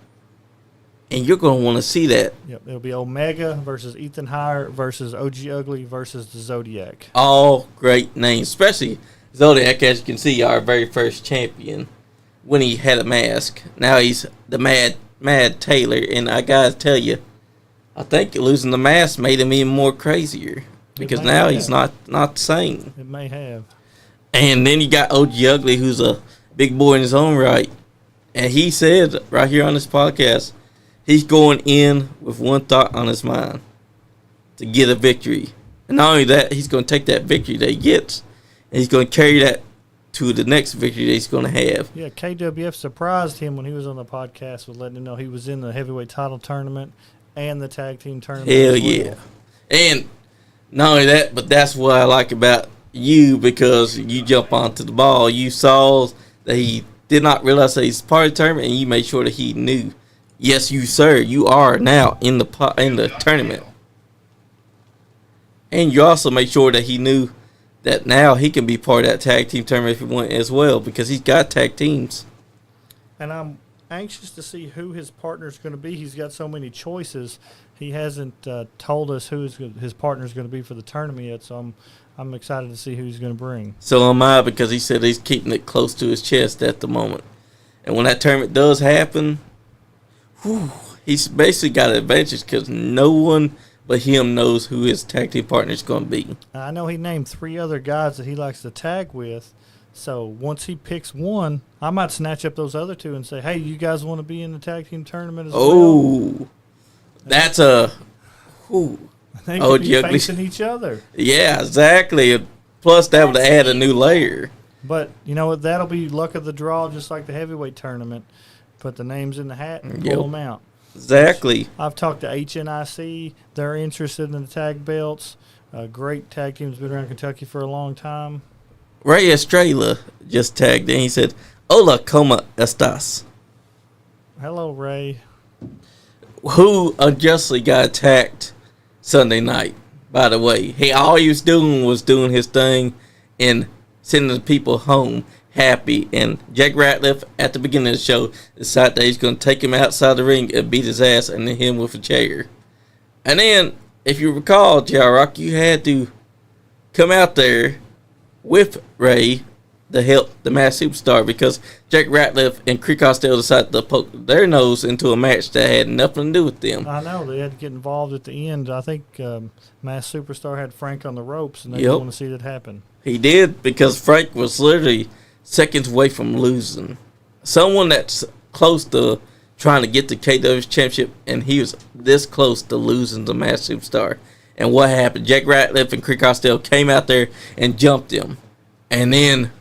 S1: And you're going to want to see that.
S2: Yep, it'll be Omega versus Ethan Heyer versus OG Ugly versus the Zodiac.
S1: All great names, especially Zodiac, as you can see, our very first champion when he had a mask. Now he's the Mad Taylor, and I gotta tell you, I think losing the mask made him even more crazier because now he's not the same.
S2: It may have.
S1: And then you got OG Ugly, who's a big boy in his own right, and he said right here on this podcast, he's going in with one thought on his mind: to get a victory. And not only that, he's going to take that victory that he gets, and he's going to carry that to the next victory that he's going to have.
S2: Yeah, KWF surprised him when he was on the podcast with letting him know he was in the heavyweight title tournament and the tag team tournament.
S1: Hell yeah. And not only that, but that's what I like about you, because you jump onto the ball. You saw that he did not realize that he's part of the tournament, and you made sure that he knew. Yes, you sir, you are now in the tournament. And you also made sure that he knew that now he can be part of that tag team tournament if he wants as well, because he's got tag teams.
S2: And I'm anxious to see who his partner's going to be. He's got so many choices. He hasn't told us who his partner's going to be for the tournament yet, so I'm excited to see who he's going to bring.
S1: So am I, because he said he's keeping it close to his chest at the moment. And when that tournament does happen, he's basically got an advantage because no one but him knows who his tag team partner is going to be.
S2: I know he named 3 other guys that he likes to tag with. So once he picks one, I might snatch up those other 2 and say, hey, you guys want to be in the tag team tournament as well?
S1: Oh, that's a...
S2: They could be facing each other.
S1: Yeah, exactly. Plus, that would add a new layer.
S2: But, you know what? That'll be luck of the draw, just like the heavyweight tournament. Put the names in the hat and pull them out.
S1: Exactly.
S2: I've talked to HNIC. They're interested in the tag belts. Great tag team's been around Kentucky for a long time.
S1: Ray Estrella just tagged in. He said, "Hola, como estas?"
S2: Hello, Ray.
S1: Who unjustly got attacked Sunday night, by the way. All he was doing his thing and sending the people home happy. And Jack Ratliff, at the beginning of the show, decided that he's going to take him outside the ring and beat his ass and then hit him with a chair. And then, if you recall, J-Rock, you had to come out there with Ray to help the Masked Superstar, because Jack Ratliff and Creed Costello decided to poke their nose into a match that had nothing to do with them.
S2: I know. They had to get involved at the end. I think Masked Superstar had Frank on the ropes, and they didn't want to see that happen.
S1: He did, because Frank was literally seconds away from losing. someone that's close to trying to get the KW championship, and he was this close to losing to Mass Superstar. And what happened? Jack Ratliff and Crick Costello came out there and jumped him. And then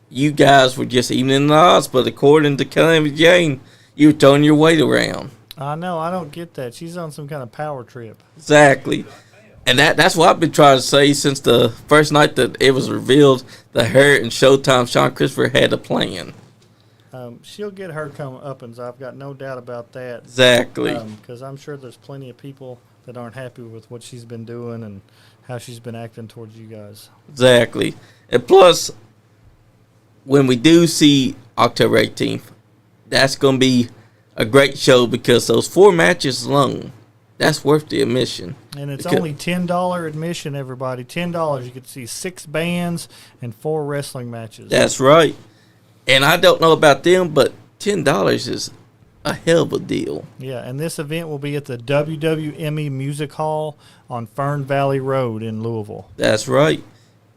S1: you guys were just evening the odds, but according to Calamity Jane, you were throwing your weight around.
S2: I know. I don't get that. She's on some kind of power trip.
S1: Exactly. And that's what I've been trying to say since the first night that it was revealed that her and Showtime, Sean Christopher, had a plan.
S2: She'll get her comeuppance. I've got no doubt about that.
S1: Exactly.
S2: Because I'm sure there's plenty of people that aren't happy with what she's been doing and how she's been acting towards you guys.
S1: Exactly. And plus, when we do see October 18th, that's going to be a great show because those 4 matches alone, that's worth the admission.
S2: And it's only $10 admission, everybody. $10. You can see 6 bands and 4 wrestling matches.
S1: That's right. And I don't know about them, but $10 is a hell of a deal.
S2: Yeah, and this event will be at the WWME Music Hall on Fern Valley Road in Louisville.
S1: That's right.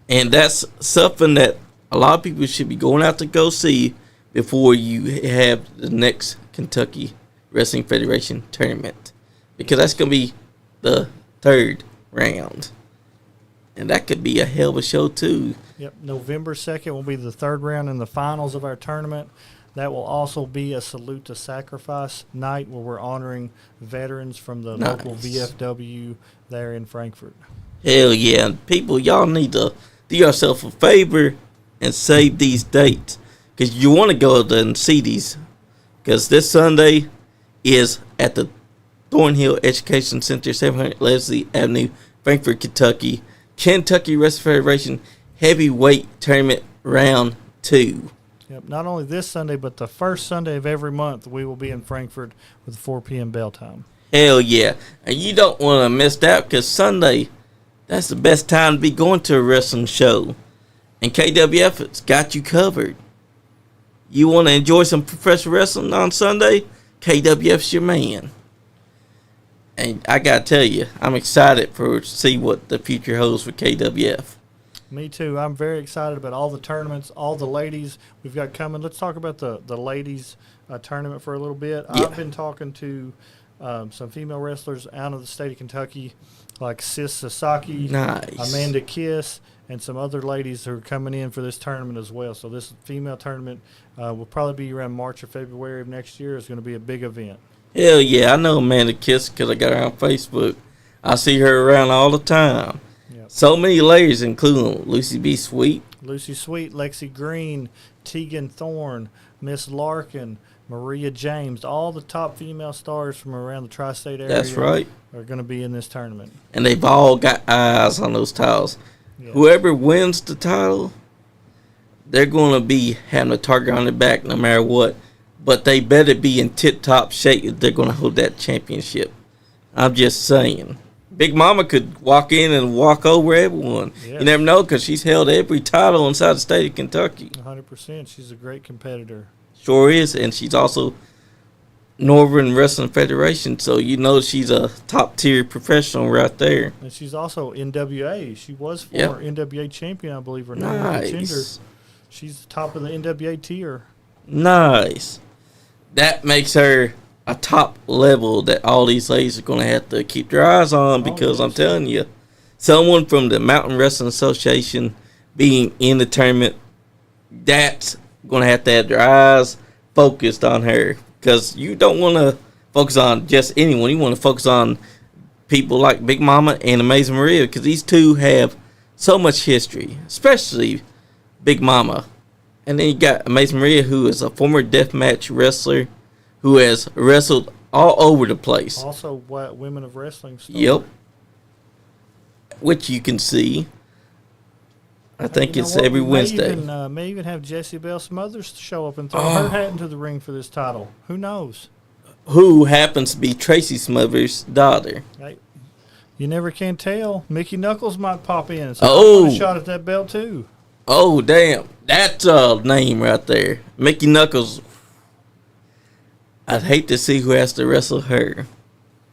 S1: And that's something that a lot of people should be going out to go see before you have the next Kentucky Wrestling Federation tournament. Because that's going to be the 3rd round. And that could be a hell of a show, too.
S2: Yep, November 2nd will be the 3rd round in the finals of our tournament. That will also be a Salute to Sacrifice night where we're honoring veterans from the local VFW there in Frankfort.
S1: Hell yeah. And people, y'all need to do yourself a favor and save these dates. Because you want to go there and see these. Because this Sunday is at the Thornhill Education Center, 700 Leslie Avenue, Frankfort, Kentucky. Kentucky Wrestling Federation Heavyweight Tournament Round 2.
S2: Yep, not only this Sunday, but the first Sunday of every month, we will be in Frankfort with 4 p.m. bell time.
S1: Hell yeah. And you don't want to miss that because Sunday, that's the best time to be going to a wrestling show. And KWF has got you covered. You want to enjoy some professional wrestling on Sunday? KWF's your man. And I got to tell you, I'm excited to see what the future holds for KWF.
S2: Me too. I'm very excited about all the tournaments, all the ladies we've got coming. Let's talk about the ladies tournament for a little bit.
S1: Yeah.
S2: I've been talking to some female wrestlers out of the state of Kentucky, like Sis Sasaki,
S1: Nice.
S2: Amanda Kiss, and some other ladies who are coming in for this tournament as well. So this female tournament will probably be around March or February of next year. It's going to be a big event.
S1: Hell yeah. I know Amanda Kiss because I got her on Facebook. I see her around all the time.
S2: Yep.
S1: So many ladies, including Lucy B. Sweet.
S2: Lucy Sweet, Lexi Green, Tegan Thorne, Miss Larkin, Maria James, all the top female stars from around the tri-state area.
S1: That's right.
S2: Are going to be in this tournament.
S1: And they've all got eyes on those titles.
S2: Yeah.
S1: Whoever wins the title, they're going to be having a target on their back no matter what. But they better be in tip-top shape if they're going to hold that championship. I'm just saying. Big Mama could walk in and walk over everyone.
S2: Yes.
S1: You never know because she's held every title inside the state of Kentucky.
S2: 100%. She's a great competitor.
S1: Sure is. And she's also Northern Wrestling Federation, so you know she's a top-tier professional right there.
S2: And she's also NWA. She was former NWA champion, I believe, or number
S1: Nice.
S2: contender. She's the top of the NWA tier.
S1: Nice. That makes her a top level that all these ladies are going to have to keep their eyes on because I'm telling you, someone from the Mountain Wrestling Association being in the tournament, that's going to have their eyes focused on her because you don't want to focus on just anyone. You want to focus on people like Big Mama and Amazing Maria because these two have so much history, especially Big Mama. And then you got Amazing Maria, who is a former deathmatch wrestler who has wrestled all over the place.
S2: Also, Women of Wrestling star.
S1: Yep. Which you can see. I think it's every Wednesday.
S2: May even have Jessie Belle Smothers show up and throw her hat into the ring for this title. Who knows?
S1: Who happens to be Tracy Smothers' daughter.
S2: Hey, you never can tell. Mickey Knuckles might pop in. So
S1: Oh.
S2: a shot at that belt, too.
S1: Oh, damn. That's a name right there. Mickey Knuckles. I'd hate to see who has to wrestle her.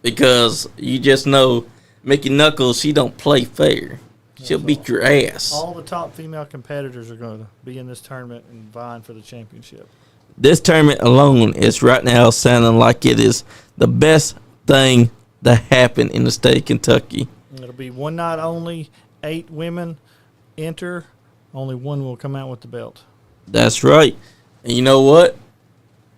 S1: Because you just know Mickey Knuckles, she don't play fair. She'll beat your ass.
S2: All the top female competitors are going to be in this tournament and vying for the championship.
S1: This tournament alone is right now sounding like it is the best thing that happened in the state of Kentucky.
S2: It'll be one night only. 8 women enter. Only one will come out with the belt.
S1: That's right. And you know what?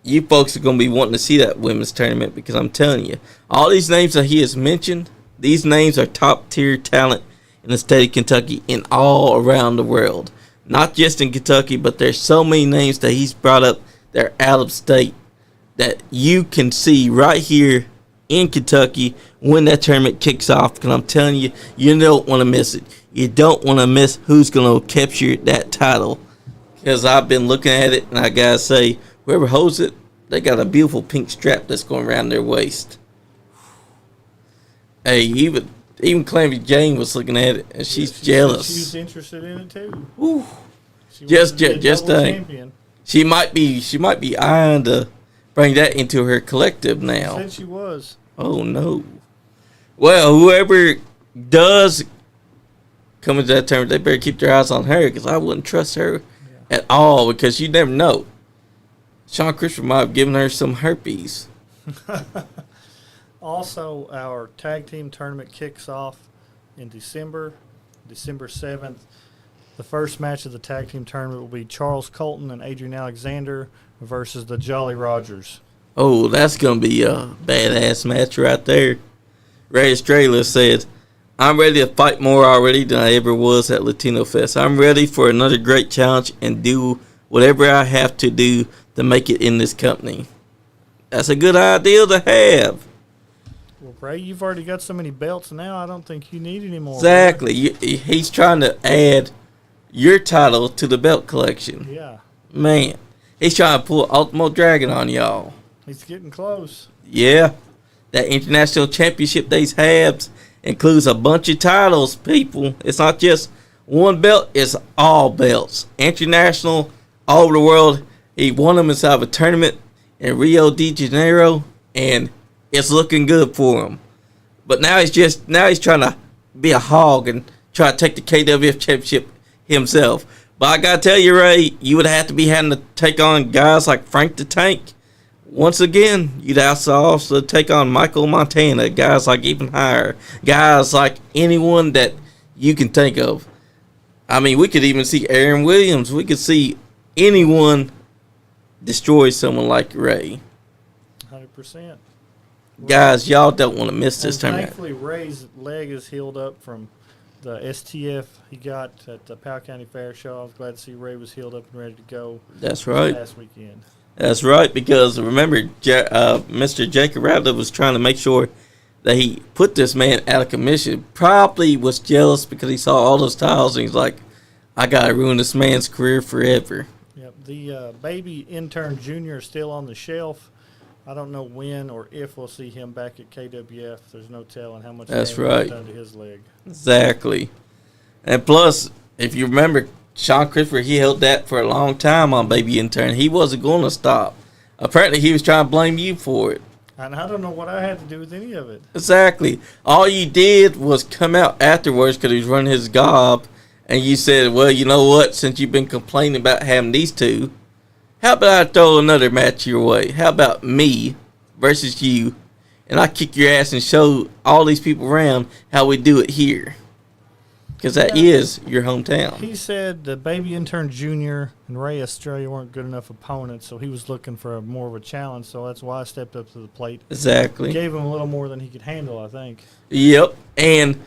S1: You folks are going to be wanting to see that women's tournament because I'm telling you, all these names that he has mentioned, these names are top tier talent in the state of Kentucky and all around the world. Not just in Kentucky, but there's so many names that he's brought up that are out of state that you can see right here in Kentucky when that tournament kicks off. Because I'm telling you, you don't want to miss it. You don't want to miss who's going to capture that title. Because I've been looking at it, and I got to say, whoever holds it, they got a beautiful pink strap that's going around their waist. Hey, even Calamity Jane was looking at it, and she's jealous.
S2: She's interested in it too.
S1: Whew.
S2: She
S1: Just
S2: think.
S1: think. She might be eyeing to bring that into her collective now.
S2: She said she was.
S1: Oh no. Well, whoever does come into that tournament, they better keep their eyes on her because I wouldn't trust her at all because you never know. Sean Christopher might have given her some herpes.
S2: Also, our tag team tournament kicks off in December 7th. The first match of the tag team tournament will be Charles Colton and Adrian Alexander versus the Jolly Rogers.
S1: Oh, that's going to be a badass match right there. Ray Estrella said, I'm ready to fight more already than I ever was at Latino Fest. I'm ready for another great challenge and do whatever I have to do to make it in this company. That's a good idea to have.
S2: Well, Ray, you've already got so many belts now, I don't think you need any more.
S1: Exactly. He's trying to add your title to the belt collection.
S2: Yeah.
S1: Man, he's trying to pull Ultimo Dragon on y'all.
S2: He's getting close.
S1: Yeah. That international championship they have includes a bunch of titles, people. It's not just one belt, it's all belts. International, all over the world. He won them inside of a tournament in Rio de Janeiro, and it's looking good for him. But now he's trying to be a hog and try to take the KWF championship himself. But I gotta tell you, Ray, you would have to be having to take on guys like Frank the Tank. Once again, you'd also take on Michael Montana, guys like even higher, guys like anyone that you can think of. I mean, we could even see Aaron Williams. We could see anyone destroy someone like Ray.
S2: 100%.
S1: Guys, y'all don't want to miss this tournament.
S2: Thankfully, Ray's leg is healed up from the STF he got at the Powell County Fair show. I was glad to see Ray was healed up and ready to go.
S1: That's right.
S2: Last weekend.
S1: That's right, because remember, Mr. Jacob Radler was trying to make sure that he put this man out of commission. Probably was jealous because he saw all those titles and he's like, I got to ruin this man's career forever.
S2: Yep. The baby intern junior is still on the shelf. I don't know when or if we'll see him back at KWF. There's no telling how much
S1: That's
S2: damage
S1: right.
S2: he's done to his leg.
S1: Exactly. And plus, if you remember, Sean Christopher, he held that for a long time on Baby Intern. He wasn't going to stop. Apparently, he was trying to blame you for it.
S2: And I don't know what I had to do with any of it.
S1: Exactly. All you did was come out afterwards because he was running his gob, and you said, well, you know what? Since you've been complaining about having these two, how about I throw another match your way? How about me versus you, and I kick your ass and show all these people around how we do it here? Because that is your hometown.
S2: He said the baby intern junior and Ray Estrella weren't good enough opponents, so he was looking for more of a challenge, so that's why I stepped up to the plate.
S1: Exactly.
S2: Gave him a little more than he could handle, I think.
S1: Yep. And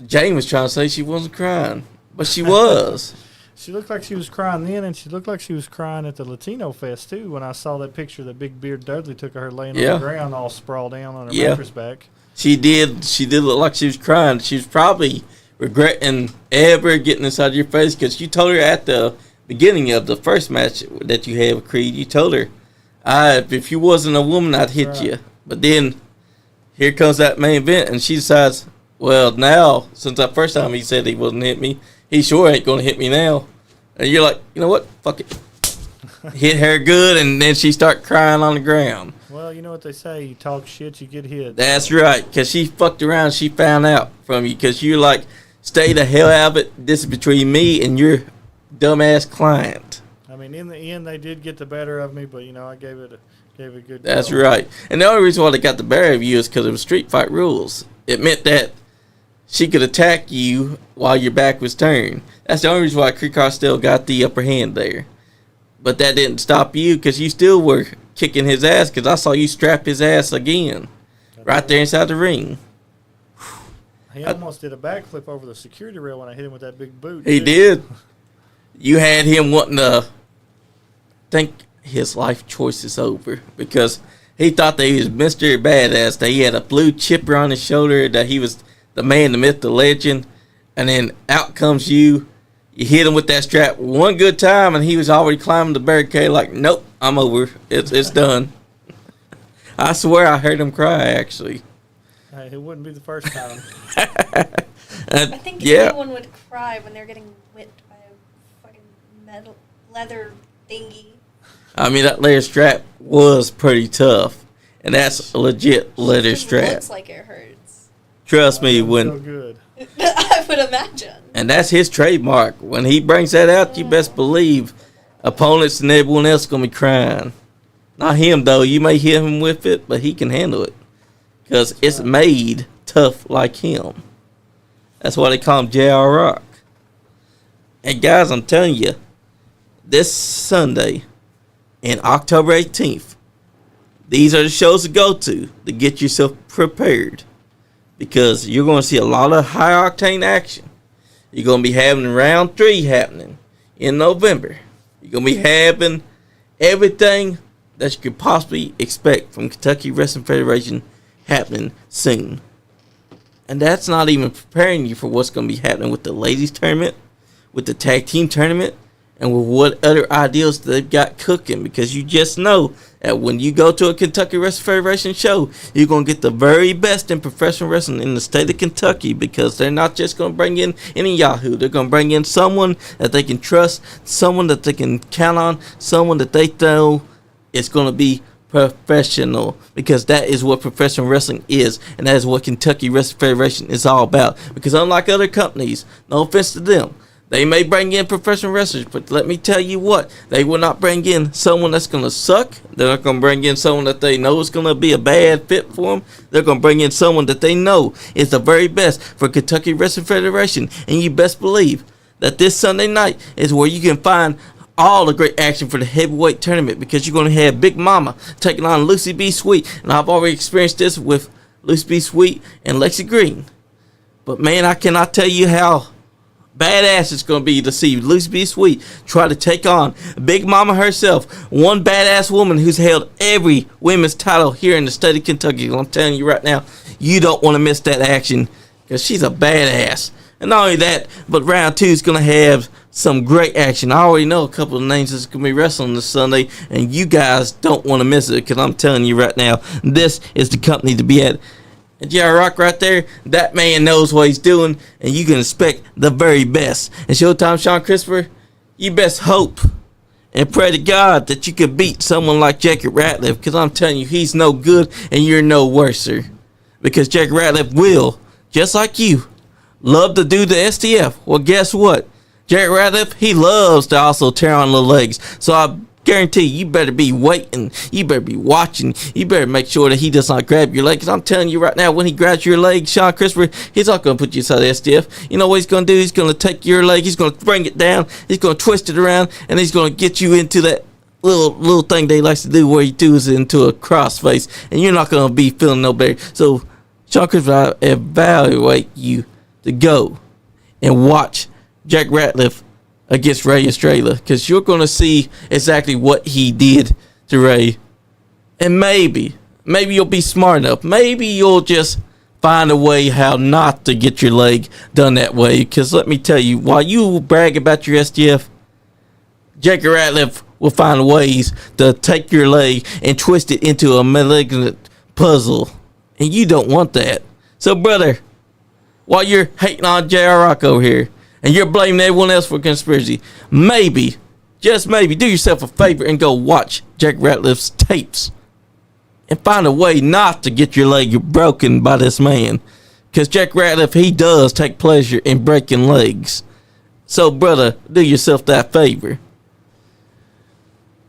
S1: Jane was trying to say she wasn't crying, but she was.
S2: She looked like she was crying then, and she looked like she was crying at the Latino Fest, too, when I saw that picture that Big Beard Dudley took of her laying on the ground all sprawled down on her mattress back.
S1: She did. She did look like she was crying. She was probably regretting ever getting inside your face because you told her at the beginning of the first match that you had with Creed, you told her, if you wasn't a woman, I'd hit you. But then here comes that main event, and she decides, well, now, since that first time he said he wasn't hit me, he sure ain't going to hit me now. And you're like, you know what? Fuck it. Hit her good, and then she start crying on the ground.
S2: Well, you know what they say, you talk shit, you get hit.
S1: That's right, because she fucked around. She found out from you because you're like, stay the hell out of it. This is between me and your dumbass client.
S2: I mean, in the end, they did get the better of me, but I gave it a good.
S1: That's
S2: go.
S1: right. And the only reason why they got the better of you is because it was street fight rules. It meant that she could attack you while your back was turned. That's the only reason why Kikar still got the upper hand there. But that didn't stop you because you still were kicking his ass because I saw you strap his ass again right there inside the ring.
S2: He almost did a backflip over the security rail when I hit him with that big boot.
S1: He did. You had him wanting to think his life choice is over because he thought that he was Mr. Badass, that he had a blue chipper on his shoulder, that he was the man, the myth, the legend. And then out comes you. You hit him with that strap one good time, and he was already climbing the barricade like, nope, I'm over. It's done. I swear I heard him cry, actually.
S2: Hey, it wouldn't be the first time.
S3: I think anyone would cry when they're getting whipped by a fucking metal leather thingy.
S1: I mean, that leather strap was pretty tough, and that's a legit leather
S3: It
S1: strap.
S3: looks like it hurts.
S1: Trust me,
S2: So
S1: when
S2: good.
S3: I would imagine.
S1: and that's his trademark. When he brings that out, you best believe opponents and everyone else gonna be crying. Not him though. You may hit him with it, but he can handle it because it's made tough like him. That's why they call him J.R. Rock. And guys, I'm telling you, this Sunday, in October 18th, these are the shows to go to get yourself prepared. Because you're going to see a lot of high octane action. You're going to be having round 3 happening in November. You're going to be having everything that you could possibly expect from Kentucky Wrestling Federation happening soon. And that's not even preparing you for what's going to be happening with the ladies tournament, with the tag team tournament, and with what other ideals they've got cooking. Because you just know that when you go to a Kentucky Wrestling Federation show, you're going to get the very best in professional wrestling in the state of Kentucky, because they're not just going to bring in any Yahoo. They're going to bring in someone that they can trust, someone that they can count on, someone that they know is going to be professional, because that is what professional wrestling is, and that is what Kentucky Wrestling Federation is all about. Because unlike other companies, no offense to them, they may bring in professional wrestlers, but let me tell you what, they will not bring in someone that's going to suck. They're not going to bring in someone that they know is going to be a bad fit for them. They're going to bring in someone that they know is the very best for Kentucky Wrestling Federation. And you best believe that this Sunday night is where you can find all the great action for the heavyweight tournament, because you're going to have Big Mama taking on Lucy B. Sweet. And I've already experienced this with Lucy B. Sweet and Lexi Green. But man, I cannot tell you how badass it's going to be to see Lucy B. Sweet try to take on Big Mama herself, one badass woman who's held every women's title here in the state of Kentucky. I'm telling you right now, you don't want to miss that action, because she's a badass. And not only that, but round 2 is going to have some great action. I already know a couple of names that's going to be wrestling this Sunday, and you guys don't want to miss it, because I'm telling you right now, this is the company to be at. And J.R. Rock right there, that man knows what he's doing, and you can expect the very best. And Showtime Sean Christopher, you best hope and pray to God that you can beat someone like Jackie Ratliff, because I'm telling you, he's no good and you're no worser. Because Jackie Ratliff will, just like you, love to do the STF. Well, guess what? Jackie Ratliff, he loves to also tear on the legs. So I guarantee you better be waiting. You better be watching. You better make sure that he does not grab your leg. Because I'm telling you right now, when he grabs your leg, Sean Christopher, he's not going to put you inside the STF. You know what he's going to do? He's going to take your leg. He's going to bring it down. He's going to twist it around. And he's going to get you into that little thing they likes to do, where he does it into a cross face. And you're not going to be feeling no better. So, Sean Christopher, I evaluate you to go and watch Jack Ratliff against Ray Estrella, because you're going to see exactly what he did to Ray. And maybe you'll be smart enough. Maybe you'll just find a way how not to get your leg done that way. Because let me tell you, while you brag about your STF, Jackie Ratliff will find ways to take your leg and twist it into a malignant puzzle. And you don't want that. So, brother, while you're hating on J.R. Rock over here, and you're blaming everyone else for conspiracy, maybe, just maybe, do yourself a favor and go watch Jack Ratliff's tapes. And find a way not to get your leg broken by this man. Because Jack Ratliff, he does take pleasure in breaking legs. So, brother, do yourself that favor.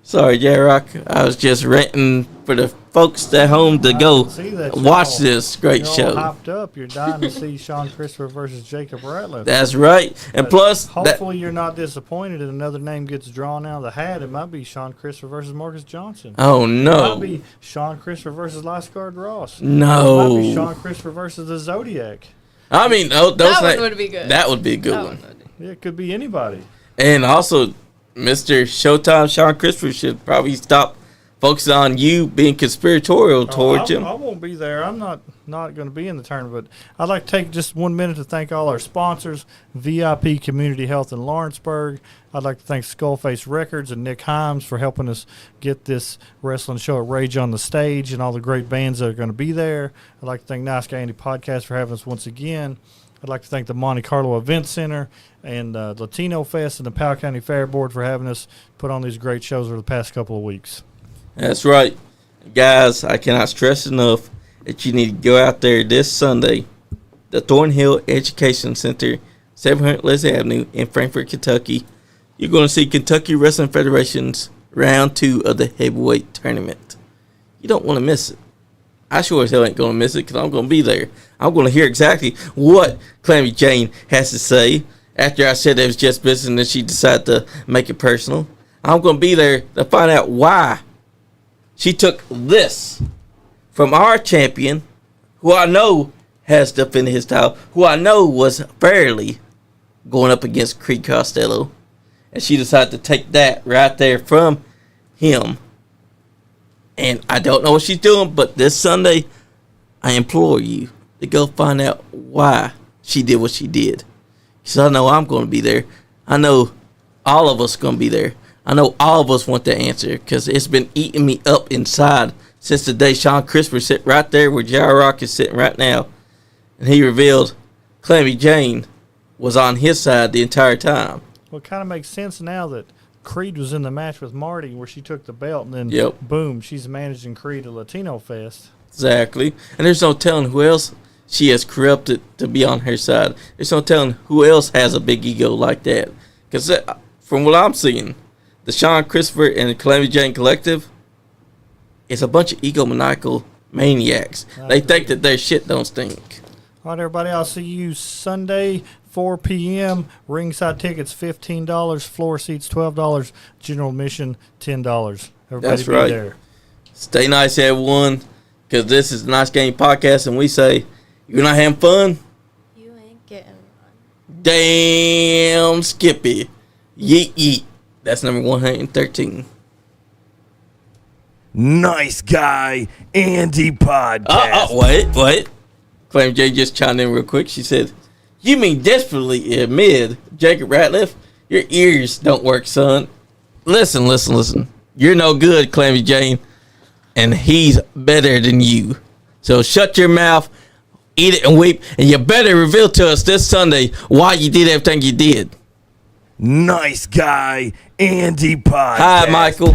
S1: Sorry, J-Rock. I was just ranting for the folks at home to go watch this great show.
S2: You're all hopped up. You're dying to see Sean Christopher versus Jacob Ratliff.
S1: That's right. And plus,
S2: hopefully you're not disappointed if another name gets drawn out of the hat. It might be Sean Christopher versus Marcus Johnson.
S1: Oh, no.
S2: It might be Sean Christopher versus Lifeguard Ross.
S1: No.
S2: It might be Sean Christopher versus the Zodiac.
S1: I mean,
S3: that one would be good.
S1: That would be a good one.
S2: Yeah, it could be anybody.
S1: And also, Mr. Showtime Sean Christopher should probably stop focusing on you being conspiratorial towards him.
S2: I won't be there. I'm not going to be in the tournament. But I'd like to take just 1 minute to thank all our sponsors, VIP Community Health in Lawrenceburg. I'd like to thank Skullface Records and Nick Himes for helping us get this wrestling show at Rage on the stage and all the great bands that are going to be there. I'd like to thank Nice Guy Andy Podcast for having us once again. I'd like to thank the Monte Carlo Event Center and Latino Fest and the Powell County Fair Board for having us put on these great shows over the past couple of weeks. That's
S1: right. Guys, I cannot stress enough that you need to go out there this Sunday, the Thornhill Education Center, 700 Leslie Avenue in Frankfort, Kentucky. You're going to see Kentucky Wrestling Federation's Round 2 of the Heavyweight Tournament. You don't want to miss it. I sure as hell ain't going to miss it because I'm going to be there. I'm going to hear exactly what Calamity Jane has to say after I said it was just business and then she decided to make it personal. I'm going to be there to find out why she took this from our champion, who I know has defended his title, who I know was fairly going up against Creed Costello, and she decided to take that right there from him. And I don't know what she's doing, but this Sunday, I implore you to go find out why she did what she did. Because I know I'm going to be there. I know all of us are going to be there. I know all of us want the answer because it's been eating me up inside since the day Sean Christopher sit right there where J-Rock is sitting right now. And he revealed Calamity Jane was on his side the entire time.
S2: Well, it kind of makes sense now that Creed was in the match with Marty where she took the belt and then boom, she's managing Creed at Latino Fest.
S1: Exactly. And there's no telling who else she has corrupted to be on her side. There's no telling who else has a big ego like that. Because from what I'm seeing, the Sean Christopher and the Calamity Jane Collective is a bunch of egomaniacal maniacs. They think that their shit don't stink.
S2: All right, everybody, I'll see you Sunday, 4 p.m. Ringside tickets, $15. Floor seats, $12. General admission, $10. Everybody
S1: That's right.
S2: There.
S1: Stay nice, everyone, because this is the Nice Game Podcast, and we say, you're not having fun?
S3: You ain't getting one.
S1: Damn, Skippy. Yeet, yeet. That's number 113.
S4: Nice Guy Andy Podcast.
S1: Wait. Calamity Jane just chimed in real quick. She said, you mean desperately admit, Jacob Ratliff, your ears don't work, son. Listen. You're no good, Calamity Jane, and he's better than you. So shut your mouth, eat it and weep, and you better reveal to us this Sunday why you did everything you did.
S4: Nice Guy Andy Podcast.
S1: Hi, Michael.